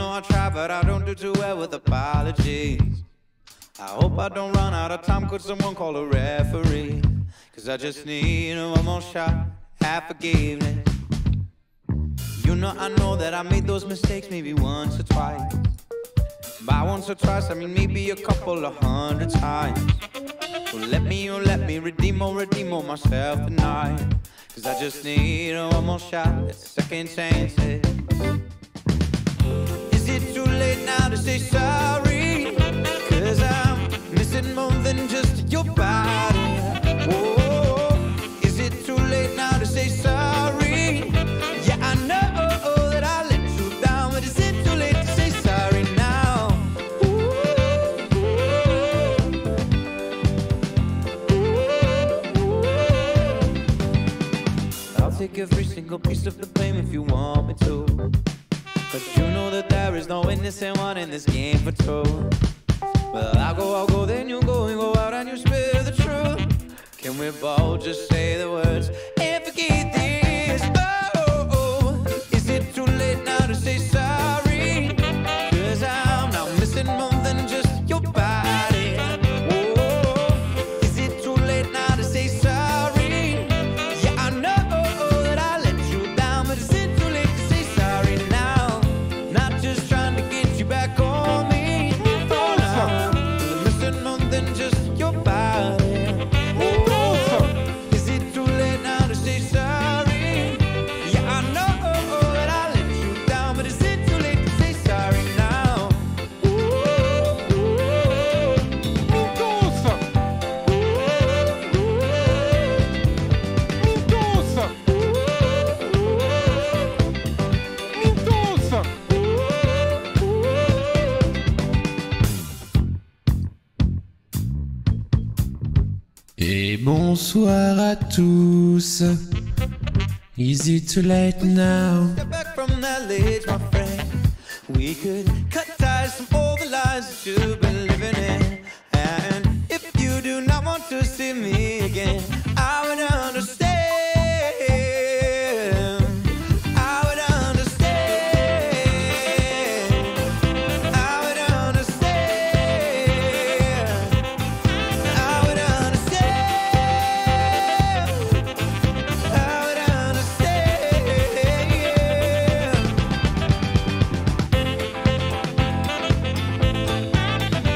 know I try, but I don't do too well with apologies. I hope I don't run out of time. Could someone call a referee? Cause I just need one more shot at forgiveness. You know I know that I made those mistakes maybe once or twice. By once or twice I mean maybe a couple of 100 times. So let me redeem myself tonight. Cause I just need one more shot at second chances. Is it too late now to say sorry? Cause I'm missing more than just your body. Whoa. Is it too late now to say sorry? Yeah, I know that I let you down, but is it too late to say sorry now? I'll take every single piece of the blame if you want me to. Cause you know that there is no innocent one in this game for two. Well, I'll go, then you go out and you spill the truth. Can we both just say the words and forget this? Oh, is it too late now to say sorry? Cause I'm now missing more than just your body. Oh, is it too late now to say sorry? Yeah, I know that I let you down, but is it too late to say sorry now? Not just trying to get you back on me. Just your body. Oh, is it too late now to say sorry? Yeah, I know that I let you down, but is it too late to say sorry now? Et bonsoir à tous. Is it too late now? Step back from that ledge, my friend. We could cut ties from all the lies that you've been living in. And if you do not want to see me again, I would understand. I would understand. I would understand. I would understand. I would understand.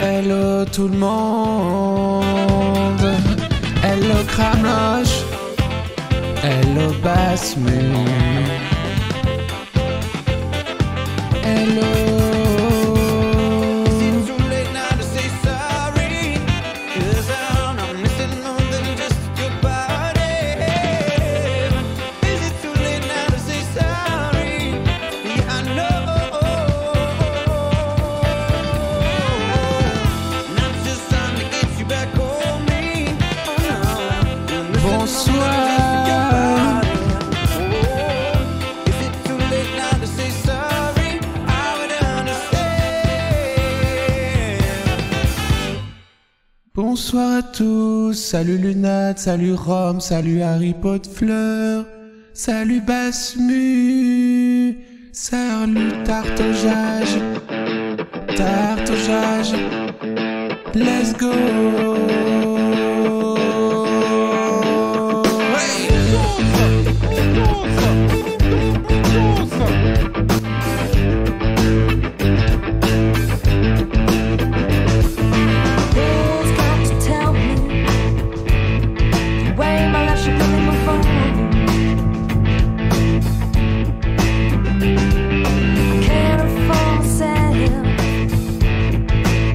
Hello tout le monde. Hello Cramoche. Hello Basmu. Hello. Bonsoir à tous, salut Lunat, salut Rome, salut Harry Potter Fleur, salut Basmu, salut Tartojage, let's go.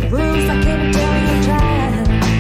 Rules I can't tell you, try.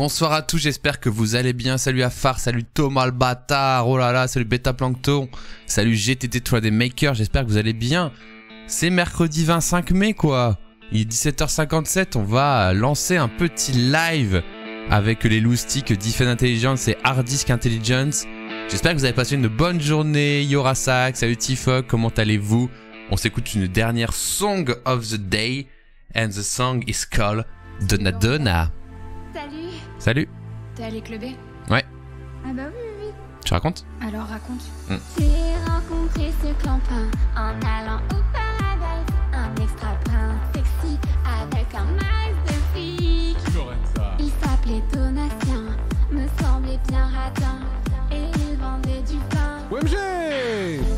Bonsoir à tous, j'espère que vous allez bien. Salut Afar, salut Thomas le bâtard, oh là là, salut Beta Plankton, salut GTT 3D Maker, j'espère que vous allez bien. C'est mercredi 25 mai quoi. Il est 17h57, on va lancer un petit live avec les loustiques Defend Intelligence et Hard Disk Intelligence. J'espère que vous avez passé une bonne journée. Yorasak, salut Tifok, comment allez-vous? On s'écoute une dernière Song of the Day and the song is called Donna Donna. Salut. Salut. T'es allé clubber? Ouais. Ah bah oui, oui. Tu racontes? Alors raconte. J'ai rencontré ce clampin en allant au paradise. Un extra brun sexy avec un max de filles. Il s'appelait Donatien, me semblait bien radin. Et il vendait du pain. OMG!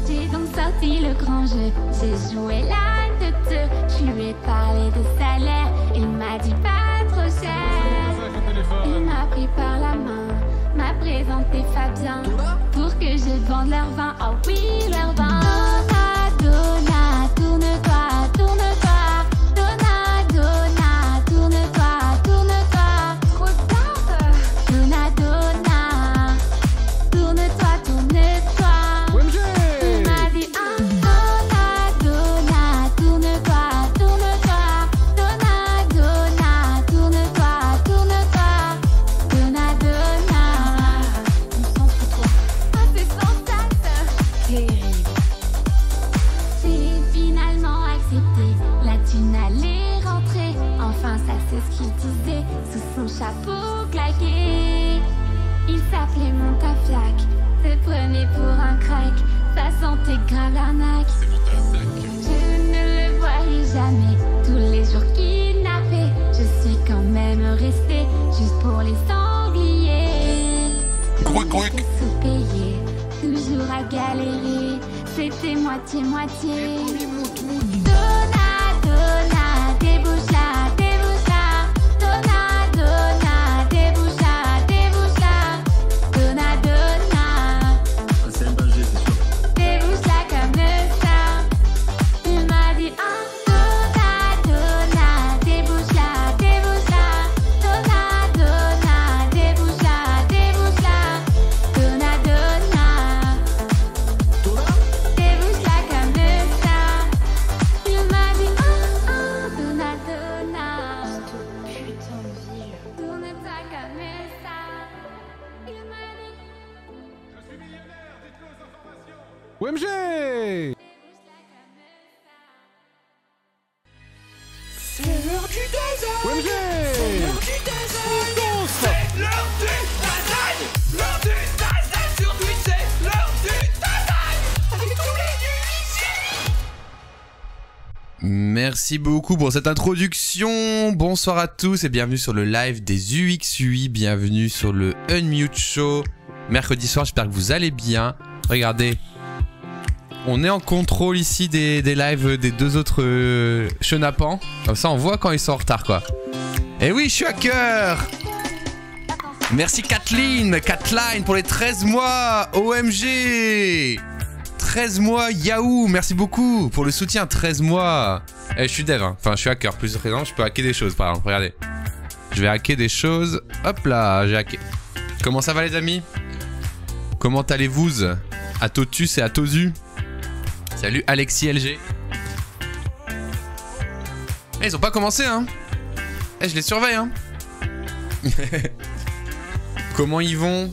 J'ai donc sorti le grand jeu. J'ai joué la teuteux. Je lui ai parlé de salaire. Il m'a dit pas trop cher. Il m'a pris par la main, m'a présenté Fabien pour que je vende leur vin. Oh oui, leur vin. Donna, Donna, tourne-toi, tourne-toi. Donna, Donna, tourne-toi, tourne-toi. Trop tard. Donna, Donna, tourne-toi, tourne-toi. OMG! Il m'a dit Donna, Donna, tourne-toi, tourne-toi. Donna, Donna, tourne-toi, tourne-toi. Donna, Donna. On s'en fout trop. Ah, c'est sans date. Terrible. J'ai finalement accepté. La thune allait rentrer. Enfin, ça c'est ce qu'il disait sous son chapeau claqué. Il s'appelait Montafiac, se prenait pour un crack. Ça sentait grave l'arnaque. Je ne le voyais jamais. Tous les jours kidnappé, je suis quand même restée juste pour les sangliers. J'étais sous-payée, toujours à galérer. C'était moitié-moitié. Donna, Donna, débouche là, débouche là. Donna, Donna, débouche là, débouche là. Donna, Donna, C'est un danger, c'est sûr. débouche là comme ça. Il m'a dit Donna, Donna, débouche là, débouche là. Donna, Donna, débouche là, débouche là. Donna, Donna, débouche là comme ça. Il m'a dit Donna, Donna, Putain de ville. tourne-toi comme ça. Il m'a dit OMG! débouche là comme ça. C'est l'heure du désert. OMG! L'heure du désert. L'heure du lasagne! L'heure du lasagne sur Twitch, c'est l'heure du lasagne! Avec tous les nuits. Merci beaucoup pour cette introduction. Bonsoir à tous et bienvenue sur le live des UXUI. Bienvenue sur le Unmute Show. Mercredi soir, j'espère que vous allez bien. Regardez, on est en contrôle ici des lives des deux autres chenapans. Comme ça, on voit quand ils sont en retard, quoi. Et oui, je suis hacker. Merci Kathleen pour les 13 mois. OMG 13 mois, Yahoo, merci beaucoup pour le soutien, 13 mois. Je suis dev, hein. Enfin je suis hacker, plus présent, je peux hacker des choses par exemple, regardez. Je vais hacker des choses, hop là, j'ai hacké. Comment ça va les amis? Comment allez-vous? À Totus et à Tozu. Salut Alexis LG. Ils ont pas commencé hein. Je les surveille hein. Comment ils vont?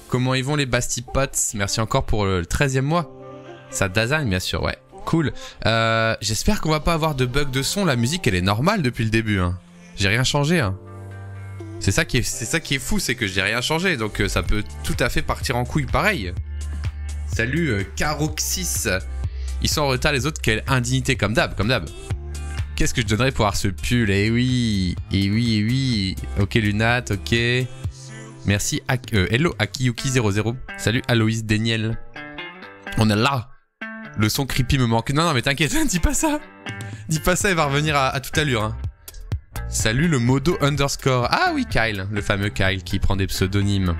Comment ils vont les Basti Pots? Merci encore pour le 13e mois. Ça dazagne bien sûr, ouais. Cool. J'espère qu'on va pas avoir de bug de son. La musique elle est normale depuis le début. Hein. J'ai rien changé. Hein. C'est ça qui est fou, c'est que j'ai rien changé. Donc ça peut tout à fait partir en couille pareil. Salut Caroxys. Ils sont en retard les autres, quelle indignité comme d'hab, comme d'hab. Qu'est-ce que je donnerais pour avoir ce pull? Eh oui, eh oui, eh oui. Ok Lunat, ok. Merci, hello Akiyuki00. Salut Aloïs Daniel. On est là. Le son creepy me manque. Non, non, mais t'inquiète, dis pas ça. Dis pas ça, il va revenir à toute allure. Hein. Salut le modo underscore. Ah oui, Kyle, le fameux Kyle qui prend des pseudonymes.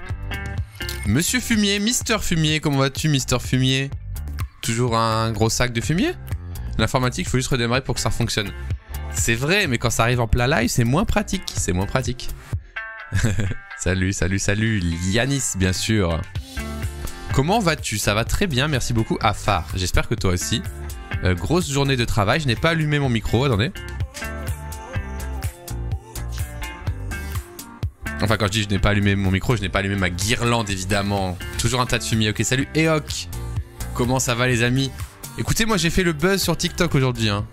Monsieur Fumier, Mister Fumier, comment vas-tu, Mister Fumier? Toujours un gros sac de fumier? L'informatique, il faut juste redémarrer pour que ça fonctionne. C'est vrai, mais quand ça arrive en plein live, c'est moins pratique. C'est moins pratique. Salut, salut, salut. Yanis, bien sûr. Comment vas-tu? Ça va très bien, merci beaucoup. Afar, j'espère que toi aussi. Grosse journée de travail, je n'ai pas allumé mon micro, attendez. Enfin, quand je dis je n'ai pas allumé mon micro, je n'ai pas allumé ma guirlande, évidemment. Toujours un tas de fumier. Ok, salut Eok. Comment ça va, les amis? Écoutez, moi, j'ai fait le buzz sur TikTok aujourd'hui. Hein.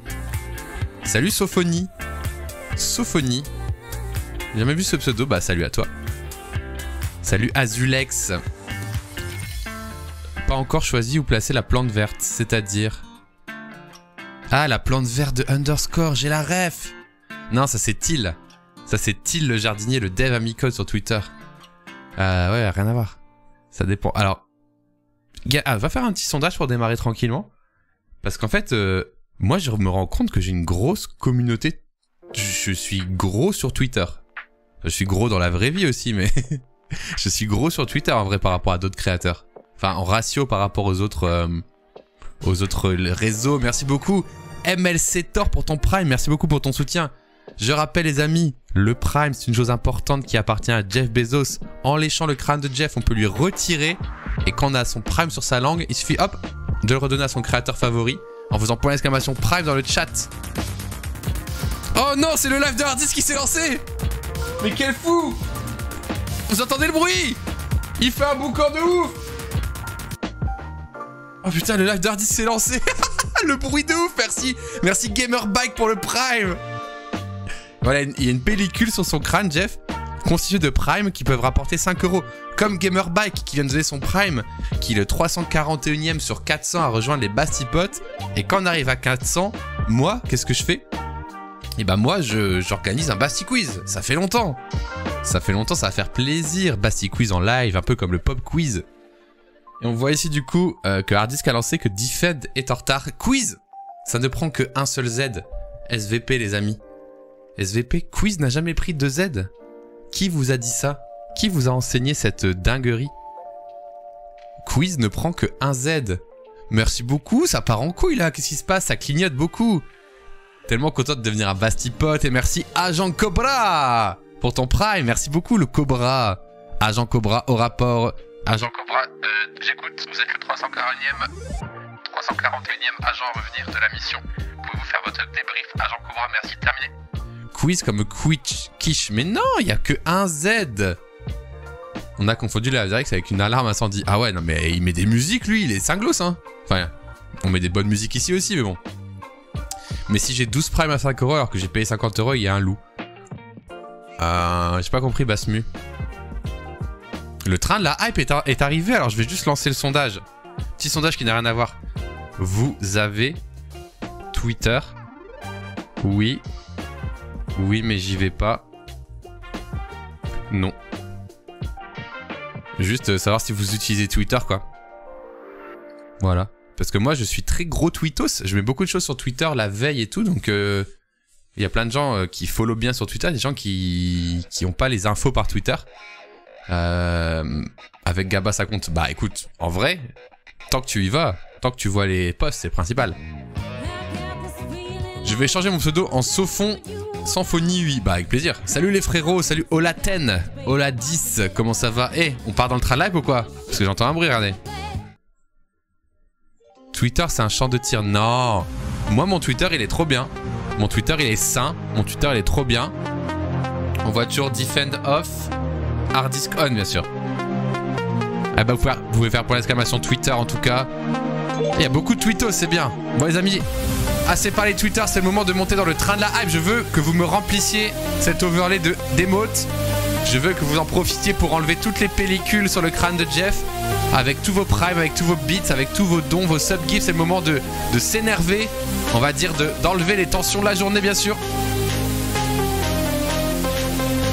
Salut Sophonie. Sophonie. J'ai jamais vu ce pseudo. Bah, salut à toi. Salut Azulex. Pas encore choisi ou placé la plante verte, c'est-à-dire... Ah, la plante verte de underscore, j'ai la ref. Non, ça c'est Till. Ça c'est Till le jardinier, le dev amicode sur Twitter. Ouais, rien à voir. Ça dépend. Alors, va faire un petit sondage pour démarrer tranquillement. Parce qu'en fait, moi je me rends compte que j'ai une grosse communauté. Je suis gros sur Twitter. Je suis gros dans la vraie vie aussi, mais je suis gros sur Twitter en vrai par rapport à d'autres créateurs. Enfin, en ratio par rapport aux autres réseaux. Merci beaucoup MLC Thor pour ton Prime. Merci beaucoup pour ton soutien. Je rappelle les amis, le Prime c'est une chose importante qui appartient à Jeff Bezos. En léchant le crâne de Jeff, on peut lui retirer. Et quand on a son Prime sur sa langue, il suffit hop de le redonner à son créateur favori en faisant point d'exclamation Prime dans le chat. Oh non, c'est le live de Hardis qui s'est lancé. Mais quel fou. Vous entendez le bruit? Il fait un boucan de ouf. Oh putain, le live d'Hardis s'est lancé. Le bruit de ouf, merci. Merci Gamerbike pour le Prime. Voilà, il y a une pellicule sur son crâne, Jeff, constituée de Prime qui peuvent rapporter 5 €. Comme Gamerbike qui vient de donner son Prime, qui est le 341ème sur 400 à rejoindre les Bastipotes. Et quand on arrive à 400, moi, qu'est-ce que je fais? Et bah moi, j'organise un Basti Quiz. Ça fait longtemps. Ça fait longtemps, ça va faire plaisir. Basti Quiz en live, un peu comme le Pop Quiz. Et on voit ici du coup que Harddisk a lancé que Defend est en retard. Quiz! Ça ne prend que un seul Z. SVP les amis. SVP, Quiz n'a jamais pris de Z. Qui vous a dit ça? Qui vous a enseigné cette dinguerie? Quiz ne prend que un Z. Merci beaucoup, ça part en couille là. Qu'est-ce qui se passe? Ça clignote beaucoup. Tellement content de devenir un Bastipote. Et merci Agent Cobra pour ton Prime. Merci beaucoup le Cobra. Agent Cobra au rapport. Agent Cobra, j'écoute, vous êtes le 341ème agent à revenir de la mission. Pouvez-vous faire votre débrief? Agent Cobra, merci, terminé. Quiz comme Quiche, mais non, il n'y a que un Z. On a confondu la direct avec une alarme incendie. Ah ouais, non mais il met des musiques lui, il est cinglos hein. Enfin, on met des bonnes musiques ici aussi, mais bon. Mais si j'ai 12 Prime à 5 € alors que j'ai payé 50 €, il y a un loup. J'ai pas compris Basmu. Le train de la hype est arrivé, alors je vais juste lancer le sondage. Petit sondage qui n'a rien à voir. Vous avez Twitter? Oui. Oui, mais j'y vais pas. Non. Juste savoir si vous utilisez Twitter, quoi. Voilà. Parce que moi, je suis très gros tweetos. Je mets beaucoup de choses sur Twitter la veille et tout, donc... il y a plein de gens qui follow bien sur Twitter, des gens qui ont pas les infos par Twitter. Avec Gaba ça compte. Bah écoute, en vrai, tant que tu y vas, tant que tu vois les posts, c'est le principal. Je vais changer mon pseudo en Sophon Symphonie 8. Bah avec plaisir. Salut les frérots, salut Olaten, Ola10, comment ça va? On part dans le train live ou quoi? Parce que j'entends un bruit, regardez. Twitter c'est un champ de tir. Non. Moi mon Twitter il est trop bien. Mon Twitter il est sain. Mon Twitter il est trop bien. On voit toujours Defend off. Harddisk on bien sûr. Ah bah vous pouvez faire pour l'exclamation Twitter en tout cas. Il y a beaucoup de tweetos, c'est bien. Bon les amis, assez parlé de Twitter, c'est le moment de monter dans le train de la hype. Je veux que vous me remplissiez cet overlay d'émotes. Je veux que vous en profitiez pour enlever toutes les pellicules sur le crâne de Jeff. Avec tous vos primes, avec tous vos bits, avec tous vos dons, vos sub-gifts. C'est le moment de s'énerver. On va dire d'enlever les tensions de la journée bien sûr.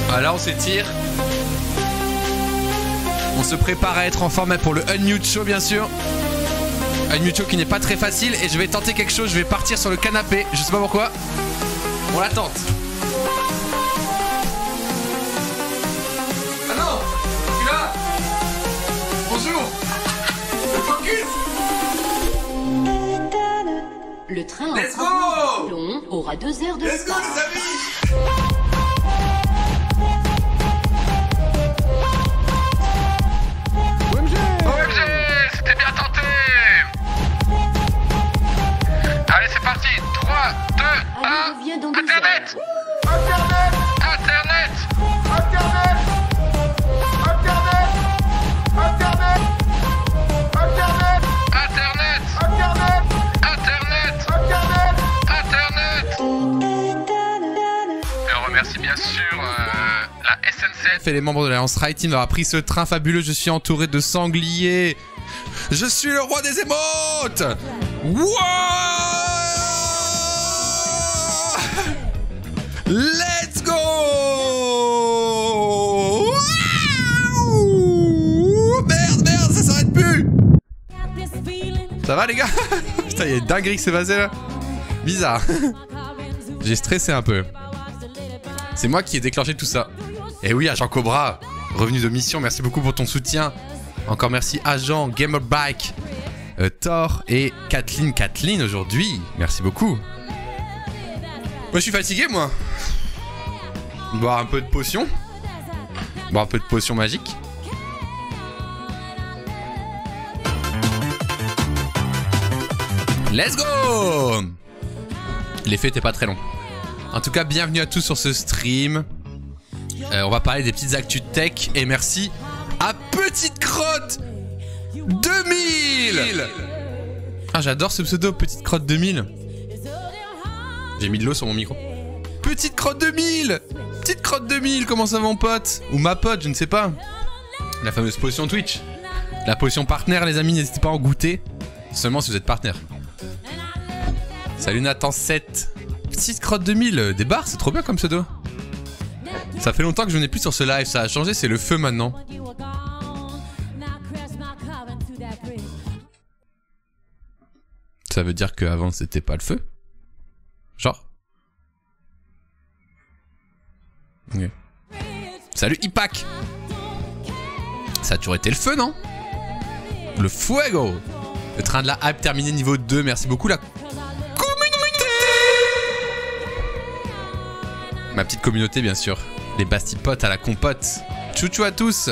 Voilà, on s'étire. On se prépare à être en forme pour le Unmute Show bien sûr. Unmute Show qui n'est pas très facile. Et je vais tenter quelque chose, je vais partir sur le canapé. Je sais pas pourquoi. On la tente. Ah non, je suis là. Bonjour. Le focus. Le train Let's go. long aura 2 heures de Let's go retard. les amis. Steph et les membres de l'Alliance Right Team d'avoir pris ce train fabuleux. Je suis entouré de sangliers. Je suis le roi des émotes. Wow! Let's go! Wow! Merde, ça s'arrête plus! Ça va les gars? Putain, il y a une dinguerie qui s'est passée là. Bizarre. J'ai stressé un peu. C'est moi qui ai déclenché tout ça. Et oui, Agent Cobra, revenu de mission, merci beaucoup pour ton soutien. Encore merci Agent, Gamerbike, Thor et Kathleen. Kathleen aujourd'hui, merci beaucoup. Moi je suis fatigué moi. Boire un peu de potion. Boire un peu de potion magique. Let's go! L'effet était pas très long. En tout cas, bienvenue à tous sur ce stream. On va parler des petites actus tech. Et merci à Petite Crotte 2000. Ah, j'adore ce pseudo, Petite Crotte 2000. J'ai mis de l'eau sur mon micro. Petite Crotte 2000. Petite Crotte 2000, comment ça va mon pote? Ou ma pote, je ne sais pas. La fameuse potion Twitch. La potion partenaire, les amis, n'hésitez pas à en goûter. Seulement si vous êtes partenaire. Salut Nathan 7. Petite Crotte 2000, des bars, c'est trop bien comme pseudo. Ça fait longtemps que je n'ai plus sur ce live, ça a changé, c'est le feu maintenant. Ça veut dire qu'avant c'était pas le feu? Genre? Ok. Salut Ipak. Ça a toujours été le feu, non? Le fuego. Le train de la hype terminé niveau 2, merci beaucoup la communauté. Ma petite communauté bien sûr. Les bastipotes à la compote. Chouchou à tous.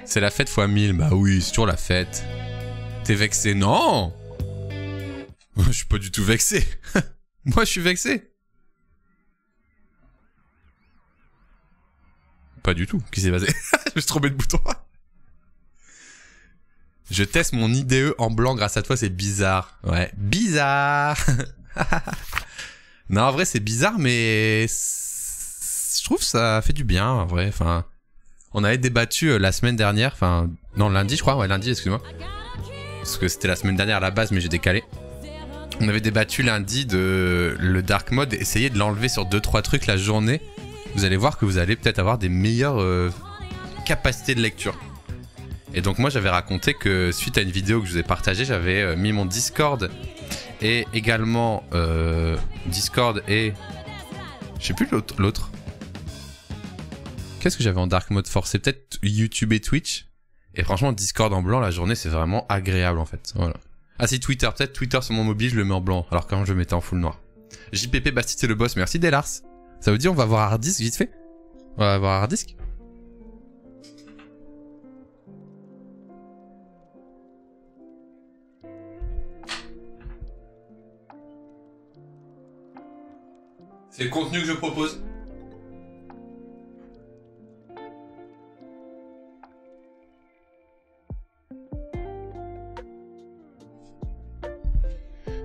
C'est la fête fois 1000, bah oui, c'est toujours la fête. T'es vexé? Non. Je suis pas du tout vexé. Moi je suis vexé. Pas du tout, qu'est-ce qui s'est passé? Je me suis trompé de bouton. Je teste mon IDE en blanc grâce à toi, c'est bizarre. Ouais, bizarre. Non, en vrai, c'est bizarre, mais je trouve que ça fait du bien, en vrai. Enfin, on avait débattu la semaine dernière, enfin, non, lundi, je crois. Ouais, lundi, excuse-moi. Parce que c'était la semaine dernière à la base, mais j'ai décalé. On avait débattu lundi de le dark mode, essayer de l'enlever sur 2-3 trucs la journée. Vous allez voir que vous allez peut-être avoir des meilleures capacités de lecture. Et donc moi j'avais raconté que suite à une vidéo que je vous ai partagée, j'avais mis mon Discord et également Discord et je sais plus l'autre. Qu'est-ce que j'avais en dark mode forcé? Peut-être YouTube et Twitch. Et franchement Discord en blanc la journée c'est vraiment agréable en fait. Voilà. Ah si Twitter, peut-être Twitter sur mon mobile je le mets en blanc alors quand je le mettais en full noir. JPP Bastide c'est le boss, merci Delars. Ça veut dire on va voir hard disk vite fait? On va voir hard disk? C'est le contenu que je propose.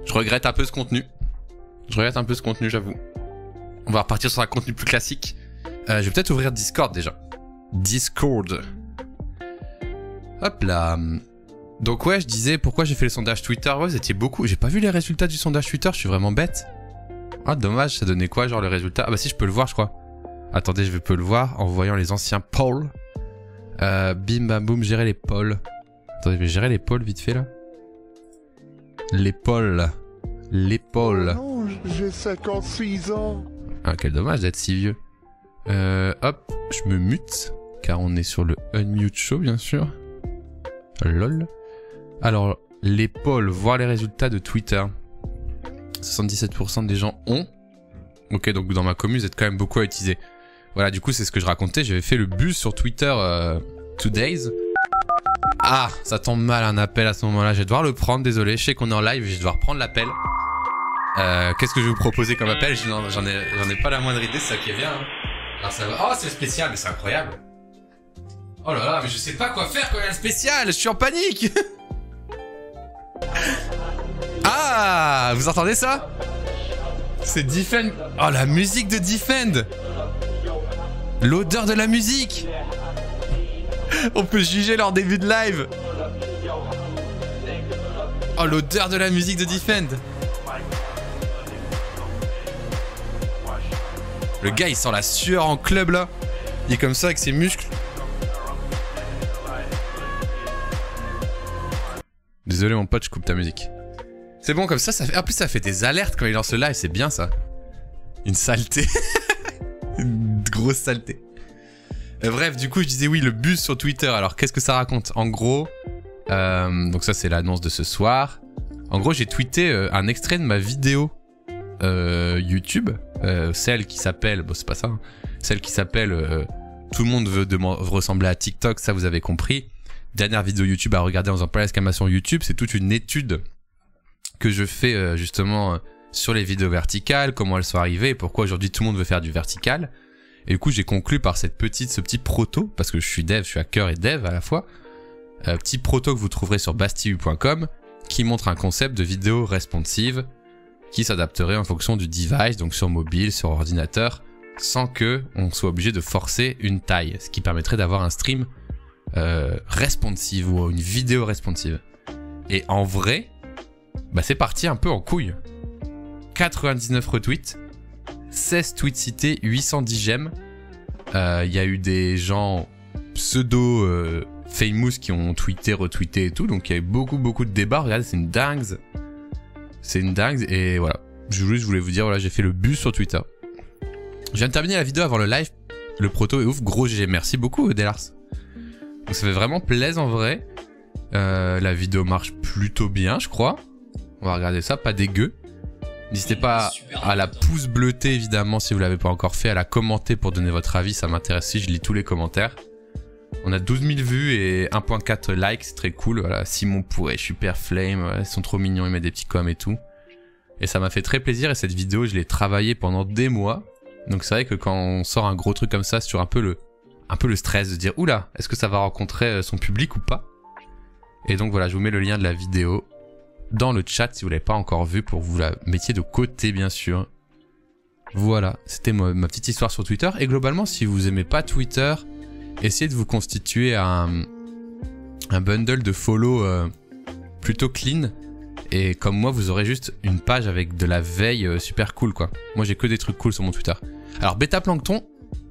Je regrette un peu ce contenu. J'avoue. On va repartir sur un contenu plus classique. Je vais peut-être ouvrir Discord déjà. Discord. Hop là. Donc ouais, je disais pourquoi j'ai fait le sondage Twitter. Ouais, vous étiez beaucoup. J'ai pas vu les résultats du sondage Twitter, je suis vraiment bête. Ah dommage, ça donnait quoi genre le résultat? Ah bah si, je peux le voir je crois. Attendez, je peux le voir en voyant les anciens polls. Bim bam boum, gérer les polls. Attendez, je vais gérer les polls vite fait là. Les polls. Non, j'ai 56 ans. Ah quel dommage d'être si vieux. Hop, je me mute. Car on est sur le unmute show bien sûr. Lol. Alors, les polls, voir les résultats de Twitter. 77% des gens ont. Ok, donc dans ma commune, vous êtes quand même beaucoup à utiliser. Voilà, du coup, c'est ce que je racontais. J'avais fait le buzz sur Twitter 2 days. Ah, ça tombe mal un appel à ce moment-là. Je vais devoir le prendre, désolé. Je sais qu'on est en live, je vais devoir prendre l'appel. Qu'est-ce que je vais vous proposer comme appel? J'en ai pas la moindre idée, c'est ça qui est bien. Hein. Alors, ça va... Oh, c'est le spécial, mais c'est incroyable. Oh là là, mais je sais pas quoi faire quand il y a le spécial. Je suis en panique. Ah, vous entendez ça? C'est Defend. Oh, la musique de Defend. L'odeur de la musique. On peut juger leur début de live. Oh, l'odeur de la musique de Defend. Le gars, il sent la sueur en club, là. Il est comme ça avec ses muscles. Désolé, mon pote, je coupe ta musique. C'est bon, comme ça, ça fait... En plus, ça fait des alertes quand il lance le live. C'est bien, ça. Une saleté. Une grosse saleté. Bref, du coup, je disais oui, le buzz sur Twitter. Alors, qu'est-ce que ça raconte? En gros, donc ça, c'est l'annonce de ce soir. En gros, j'ai tweeté un extrait de ma vidéo YouTube. Celle qui s'appelle... Bon, c'est pas ça. Hein, celle qui s'appelle Tout le monde veut ressembler à TikTok. Ça, vous avez compris. Dernière vidéo YouTube à regarder en faisant pas l'exclamation YouTube. C'est toute une étude que je fais justement sur les vidéos verticales, comment elles sont arrivées et pourquoi aujourd'hui tout le monde veut faire du vertical. Et du coup, j'ai conclu par ce petit proto, parce que je suis dev, je suis hacker et dev à la fois. Petit proto que vous trouverez sur bastille.com qui montre un concept de vidéo responsive qui s'adapterait en fonction du device, donc sur mobile, sur ordinateur, sans que on soit obligé de forcer une taille, ce qui permettrait d'avoir un stream responsive ou une vidéo responsive. Et en vrai, bah c'est parti un peu en couille. 99 retweets, 16 tweets cités, 810 j'aime. Il y a eu des gens pseudo famous qui ont tweeté, retweeté et tout, donc il y a eu beaucoup de débats. Regardez, c'est une dingue. C'est une dingue et voilà. Je voulais vous dire, voilà, j'ai fait le buzz sur Twitter. Je viens de terminer la vidéo avant le live. Le proto est ouf, gros GG. Merci beaucoup, Delars. Donc ça fait vraiment plaisir en vrai. La vidéo marche plutôt bien, je crois. On va regarder ça, pas dégueu. N'hésitez pas à la pouce bleutée, évidemment, si vous l'avez pas encore fait, à la commenter pour donner votre avis, ça m'intéresse si je lis tous les commentaires. On a 12 000 vues et 1.4 likes, c'est très cool. Voilà, Simon Pourret, Super Flame, ouais, ils sont trop mignons, ils mettent des petits coms et tout. Et ça m'a fait très plaisir et cette vidéo, je l'ai travaillée pendant des mois. Donc c'est vrai que quand on sort un gros truc comme ça, c'est toujours un peu le stress de dire oula, est-ce que ça va rencontrer son public ou pas? Et donc voilà, je vous mets le lien de la vidéo dans le chat si vous l'avez pas encore vu pour que vous la mettiez de côté bien sûr. Voilà, c'était ma petite histoire sur Twitter. Et globalement, si vous aimez pas Twitter, essayez de vous constituer un bundle de follow plutôt clean. Et comme moi, vous aurez juste une page avec de la veille super cool quoi. Moi j'ai que des trucs cool sur mon Twitter. Alors Beta Plankton,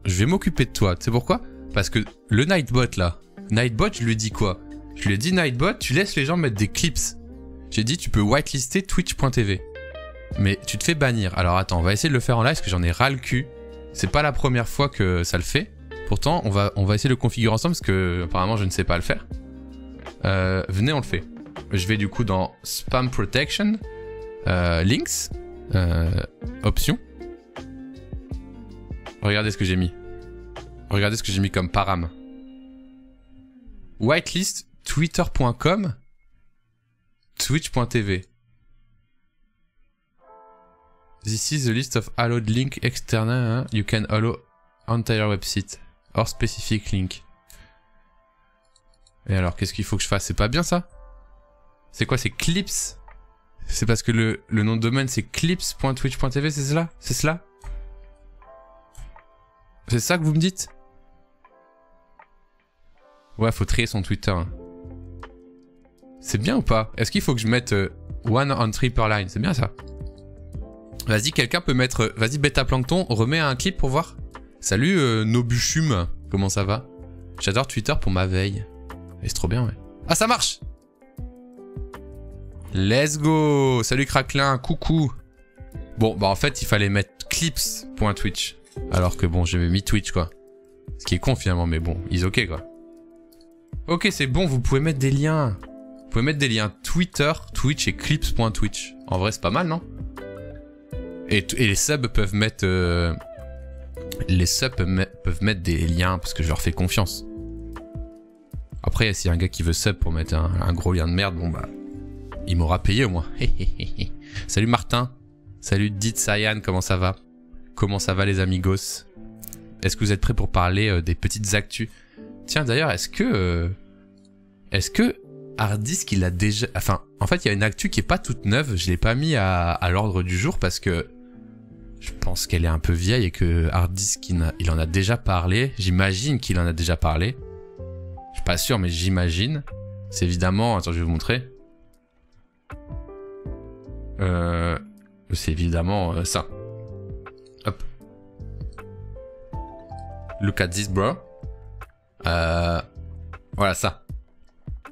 je vais m'occuper de toi. Tu sais pourquoi? Parce que le Nightbot là, Nightbot, je lui ai dit quoi? Je lui ai dit Nightbot, tu laisses les gens mettre des clips. J'ai dit tu peux whitelister twitch.tv. Mais tu te fais bannir. Alors attends, on va essayer de le faire en live parce que j'en ai ras le cul. C'est pas la première fois que ça le fait. Pourtant, on va essayer de le configurer ensemble parce que apparemment je ne sais pas le faire. Venez, on le fait. Je vais du coup dans Spam Protection, Links, Options. Regardez ce que j'ai mis. Regardez ce que j'ai mis comme param. Whitelist twitter.com, twitch.tv. This is the list of allowed link external. You can allow entire website or specific link. Et alors, qu'est-ce qu'il faut que je fasse? C'est pas bien ça? C'est quoi? C'est clips? C'est parce que le nom de domaine c'est clips.twitch.tv, c'est cela? C'est cela? C'est ça que vous me dites? Ouais, faut trier son Twitter. Hein. C'est bien ou pas? Est-ce qu'il faut que je mette one entry per line? C'est bien ça? Vas-y, quelqu'un peut mettre... Vas-y, Beta Plankton, remets un clip pour voir. Salut Nobuchum, comment ça va? J'adore Twitter pour ma veille. Et c'est trop bien, ouais. Ah, ça marche! Let's go! Salut Craquelin, coucou! Bon, bah en fait, il fallait mettre clips.twitch. Alors que bon, j'ai mis Twitch, quoi. Ce qui est con, finalement, mais bon, ils ok, quoi. Ok, c'est bon, vous pouvez mettre des liens. Vous pouvez mettre des liens Twitter, Twitch et clips.twitch. En vrai, c'est pas mal, non? Et les subs peuvent mettre... peuvent mettre des liens parce que je leur fais confiance. Après, s'il y a un gars qui veut sub pour mettre un gros lien de merde, bon bah... Il m'aura payé au moins. Salut Martin. Salut Dit Sayan, comment ça va? Comment ça va les amigos? Est-ce que vous êtes prêts pour parler des petites actus? Tiens d'ailleurs, est-ce que Hardisk il a déjà... Enfin, en fait il y a une actu qui est pas toute neuve, je l'ai pas mis à l'ordre du jour parce que Je pense qu'elle est un peu vieille et que Hard Disk, il en a déjà parlé. J'imagine qu'il en a déjà parlé. Je suis pas sûr, mais j'imagine. C'est évidemment... Attends, je vais vous montrer. C'est évidemment ça. Hop. Look at this, bro. Voilà ça.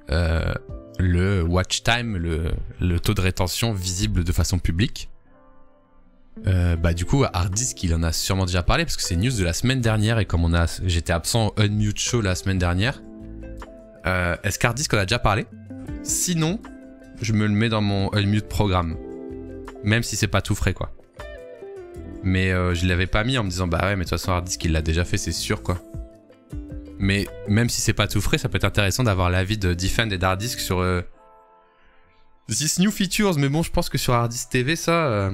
Le watch time, le taux de rétention visible de façon publique. Bah du coup, Hard Disk, il en a sûrement déjà parlé parce que c'est news de la semaine dernière et comme j'étais absent au Unmute Show la semaine dernière. Est-ce qu'Hard Disk en a déjà parlé? Sinon, je me le mets dans mon Unmute programme. Même si c'est pas tout frais, quoi. Mais je l'avais pas mis en me disant, bah ouais, mais de toute façon, Hard Disk, il l'a déjà fait, c'est sûr, quoi. Mais même si c'est pas tout frais, ça peut être intéressant d'avoir l'avis de Defend et d'Hard Disk sur This New Features. Mais bon, je pense que sur Hard Disk TV, ça...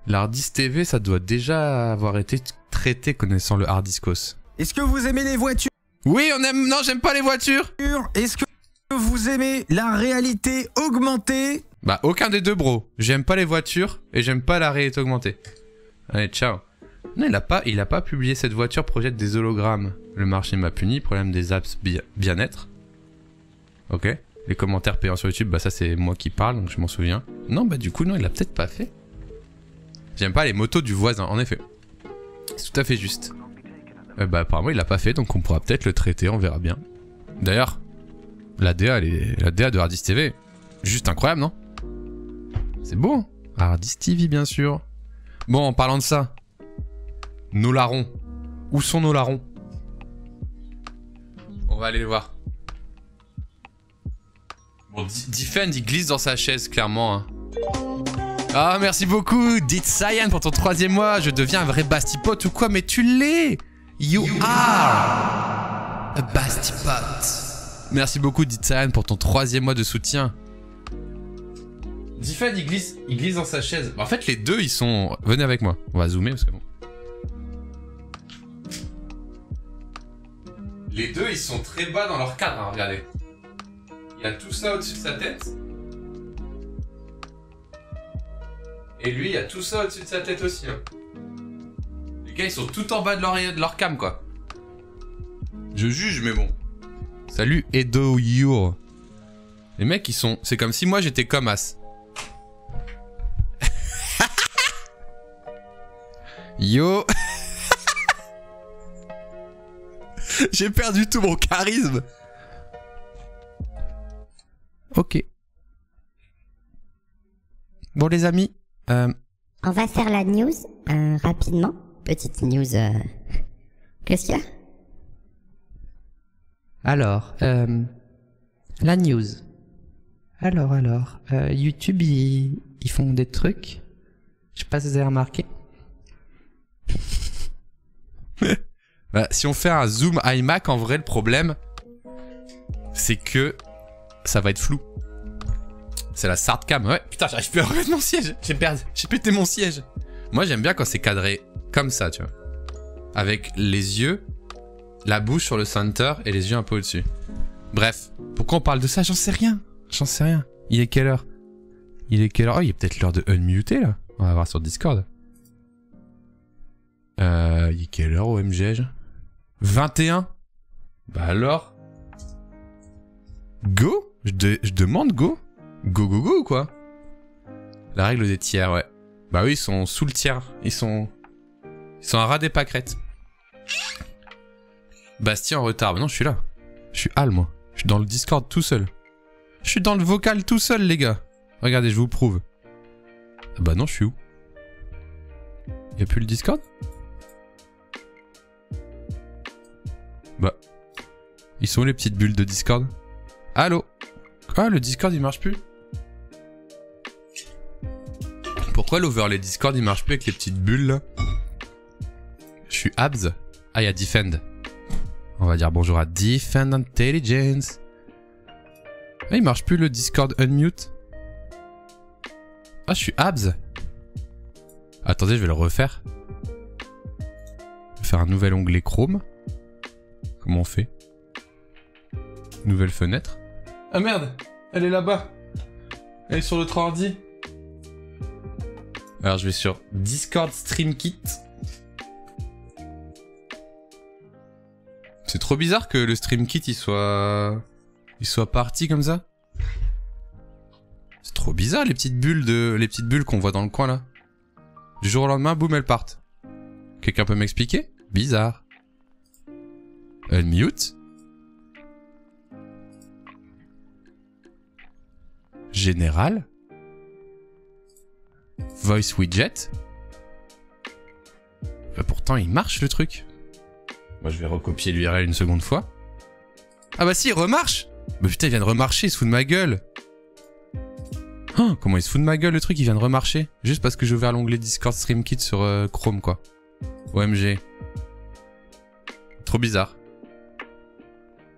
L'Hard Disk TV, ça doit déjà avoir été traité connaissant le Hard Diskos. Est-ce que vous aimez les voitures? Oui, on aime... Non, j'aime pas les voitures. Est-ce que vous aimez la réalité augmentée? Bah, aucun des deux, bro. J'aime pas les voitures et j'aime pas la réalité augmentée. Allez, ciao. Non, il a pas publié cette voiture projette des hologrammes. Le marché m'a puni, problème des apps bien-être. Ok. Les commentaires payants sur YouTube, bah ça c'est moi qui parle, donc je m'en souviens. Non, bah du coup, non, il l'a peut-être pas fait. J'aime pas les motos du voisin, en effet. C'est tout à fait juste. Bah apparemment il l'a pas fait, donc on pourra peut-être le traiter, on verra bien. D'ailleurs, la DA de Hard Disk TV, juste incroyable, non? C'est beau, hein? Hard Disk TV, bien sûr. Bon, en parlant de ça, nos larrons. Où sont nos larrons? On va aller les voir. Bon, Defend, il glisse dans sa chaise, clairement. Hein. Ah, merci beaucoup, Dit Cyan, pour ton 3e mois. Je deviens un vrai bastipote ou quoi? Mais tu l'es! You are a bastipote. Merci beaucoup, Dit Cyan, pour ton 3e mois de soutien. Defend, il glisse dans sa chaise. En fait, les deux, ils sont... Venez avec moi. On va zoomer parce que bon... Les deux, ils sont très bas dans leur cadre, hein, regardez. Il a tout ça au-dessus de sa tête. Et lui, il a tout ça au-dessus de sa tête aussi. Hein. Les gars, ils sont tout en bas de leur cam, quoi. Je juge, mais bon. Salut, Edo Yur. Les mecs, ils sont... C'est comme si moi, j'étais comme As. Yo. J'ai perdu tout mon charisme. Ok. Bon les amis. On va faire la news rapidement. Petite news. Qu'est-ce qu'il y a? Alors, la news. Alors, YouTube, ils font des trucs. Je sais pas si vous avez remarqué. Bah, si on fait un zoom iMac, en vrai, le problème, c'est que ça va être flou. C'est la Sard Cam. Ouais, putain, j'arrive plus à remettre mon siège. J'ai pété mon siège. Moi, j'aime bien quand c'est cadré comme ça, tu vois. Avec les yeux, la bouche sur le center et les yeux un peu au-dessus. Bref, pourquoi on parle de ça? J'en sais rien. Il est quelle heure? Oh, il est peut-être l'heure de unmuter, là. On va voir sur Discord. Il est quelle heure, OMG? 21? Bah alors? Go? Je demande go? Go ou quoi? La règle des tiers, ouais. Bah oui, ils sont sous le tiers. Ils sont à ras des pâquerettes. Bastien en retard. Bah non, je suis là. Je suis Al, moi. Je suis dans le Discord tout seul. Je suis dans le vocal tout seul, les gars. Regardez, je vous prouve. Ah bah non, je suis où? Y'a plus le Discord? Bah... Ils sont où les petites bulles de Discord? Allô? Ah, le Discord, il marche plus? Pourquoi l'overlay Discord, il marche plus avec les petites bulles, là? Je suis Abs. Ah, il y a Defend. On va dire bonjour à Defend Intelligence. Ah, il marche plus le Discord Unmute. Ah, je suis Abs. Attendez, je vais le refaire. Je vais faire un nouvel onglet Chrome. Comment on fait? Nouvelle fenêtre. Ah merde, elle est là-bas. Elle est sur l'autre ordi. Alors je vais sur Discord Stream Kit. C'est trop bizarre que le Stream Kit il soit parti comme ça. C'est trop bizarre les petites bulles qu'on voit dans le coin là. Du jour au lendemain, boum, elles partent. Quelqu'un peut m'expliquer? Bizarre. Unmute. Général. Voice widget. Bah pourtant il marche le truc. Moi je vais recopier l'URL une seconde fois. Ah bah si, il remarche. Bah putain, il vient de remarcher, il se fout de ma gueule. Oh, comment il se fout de ma gueule le truc, il vient de remarcher. Juste parce que j'ai ouvert l'onglet Discord Stream Kit sur Chrome quoi. OMG. Trop bizarre.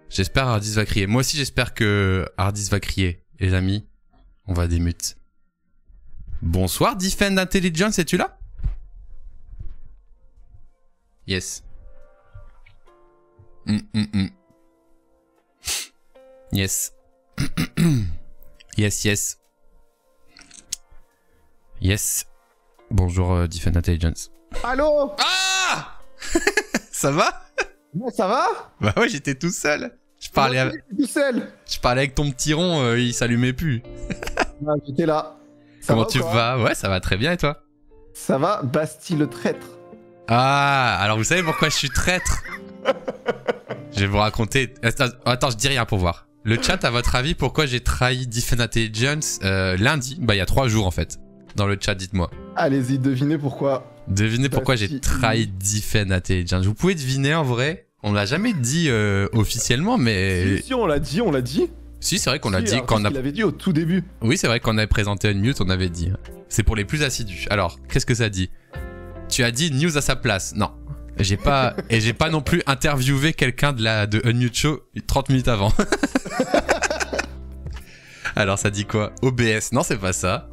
J'espère Hardis va crier. Moi aussi j'espère que Hardis va crier. Les amis, on va démute. Bonsoir Defend Intelligence, es-tu là? Yes. Yes. Yes. Yes. Bonjour Defend Intelligence. Allô? Ah ça va? Ouais, ça va? Bah ouais, j'étais tout seul. Je parlais avec ton petit rond, il s'allumait plus. Ah, j'étais là. Comment tu vas? Ouais, ça va très bien et toi? Ça va, Bastille le traître. Ah, alors vous savez pourquoi je suis traître? Je vais vous raconter. Attends, je dis rien pour voir. Le chat, à votre avis, pourquoi j'ai trahi Defend Intelligence lundi? Bah, il y a 3 jours en fait. Dans le chat, dites-moi. Allez-y, devinez pourquoi. Devinez pourquoi j'ai trahi Defend Intelligence. Vous pouvez deviner en vrai. On l'a jamais dit officiellement, mais. Si, on l'a dit. Si, c'est vrai qu'on l'a dit quand on a. Il l'avait dit au tout début. Oui, c'est vrai qu'on avait présenté Unmute, on avait dit. C'est pour les plus assidus. Alors, qu'est-ce que ça dit? Tu as dit news à sa place. Non. J'ai pas non plus interviewé quelqu'un de Unmute Show 30 minutes avant. Alors ça dit quoi? OBS, non c'est pas ça.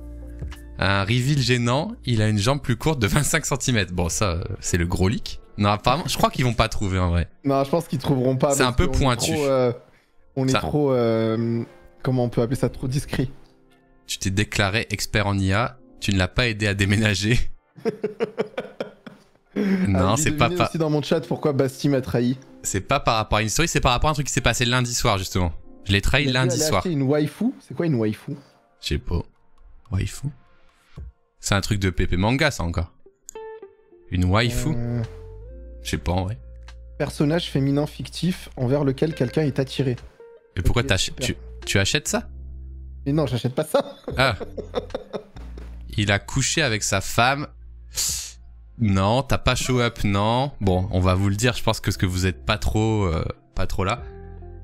Un reveal gênant, il a une jambe plus courte de 25 cm. Bon ça, c'est le gros leak. Non apparemment, je crois qu'ils vont pas trouver en vrai. Non, je pense qu'ils trouveront pas. C'est un peu pointu. On est trop... comment on peut appeler ça? Trop discret. Tu t'es déclaré expert en IA, tu ne l'as pas aidé à déménager. Non, c'est pas aussi dans mon chat pourquoi Basti m'a trahi. C'est pas par rapport à une story, c'est par rapport à un truc qui s'est passé lundi soir justement. Je l'ai trahi lundi soir. Une waifu? C'est quoi une waifu? Je sais pas. Waifu? C'est un truc de Pépé Manga ça encore. Une waifu? Je sais pas en vrai. Personnage féminin fictif envers lequel quelqu'un est attiré. Et pourquoi tu achètes ça? Mais non, j'achète pas ça. Ah. Il a couché avec sa femme. Non, t'as pas show up, non. Bon, on va vous le dire, je pense que vous êtes pas trop là.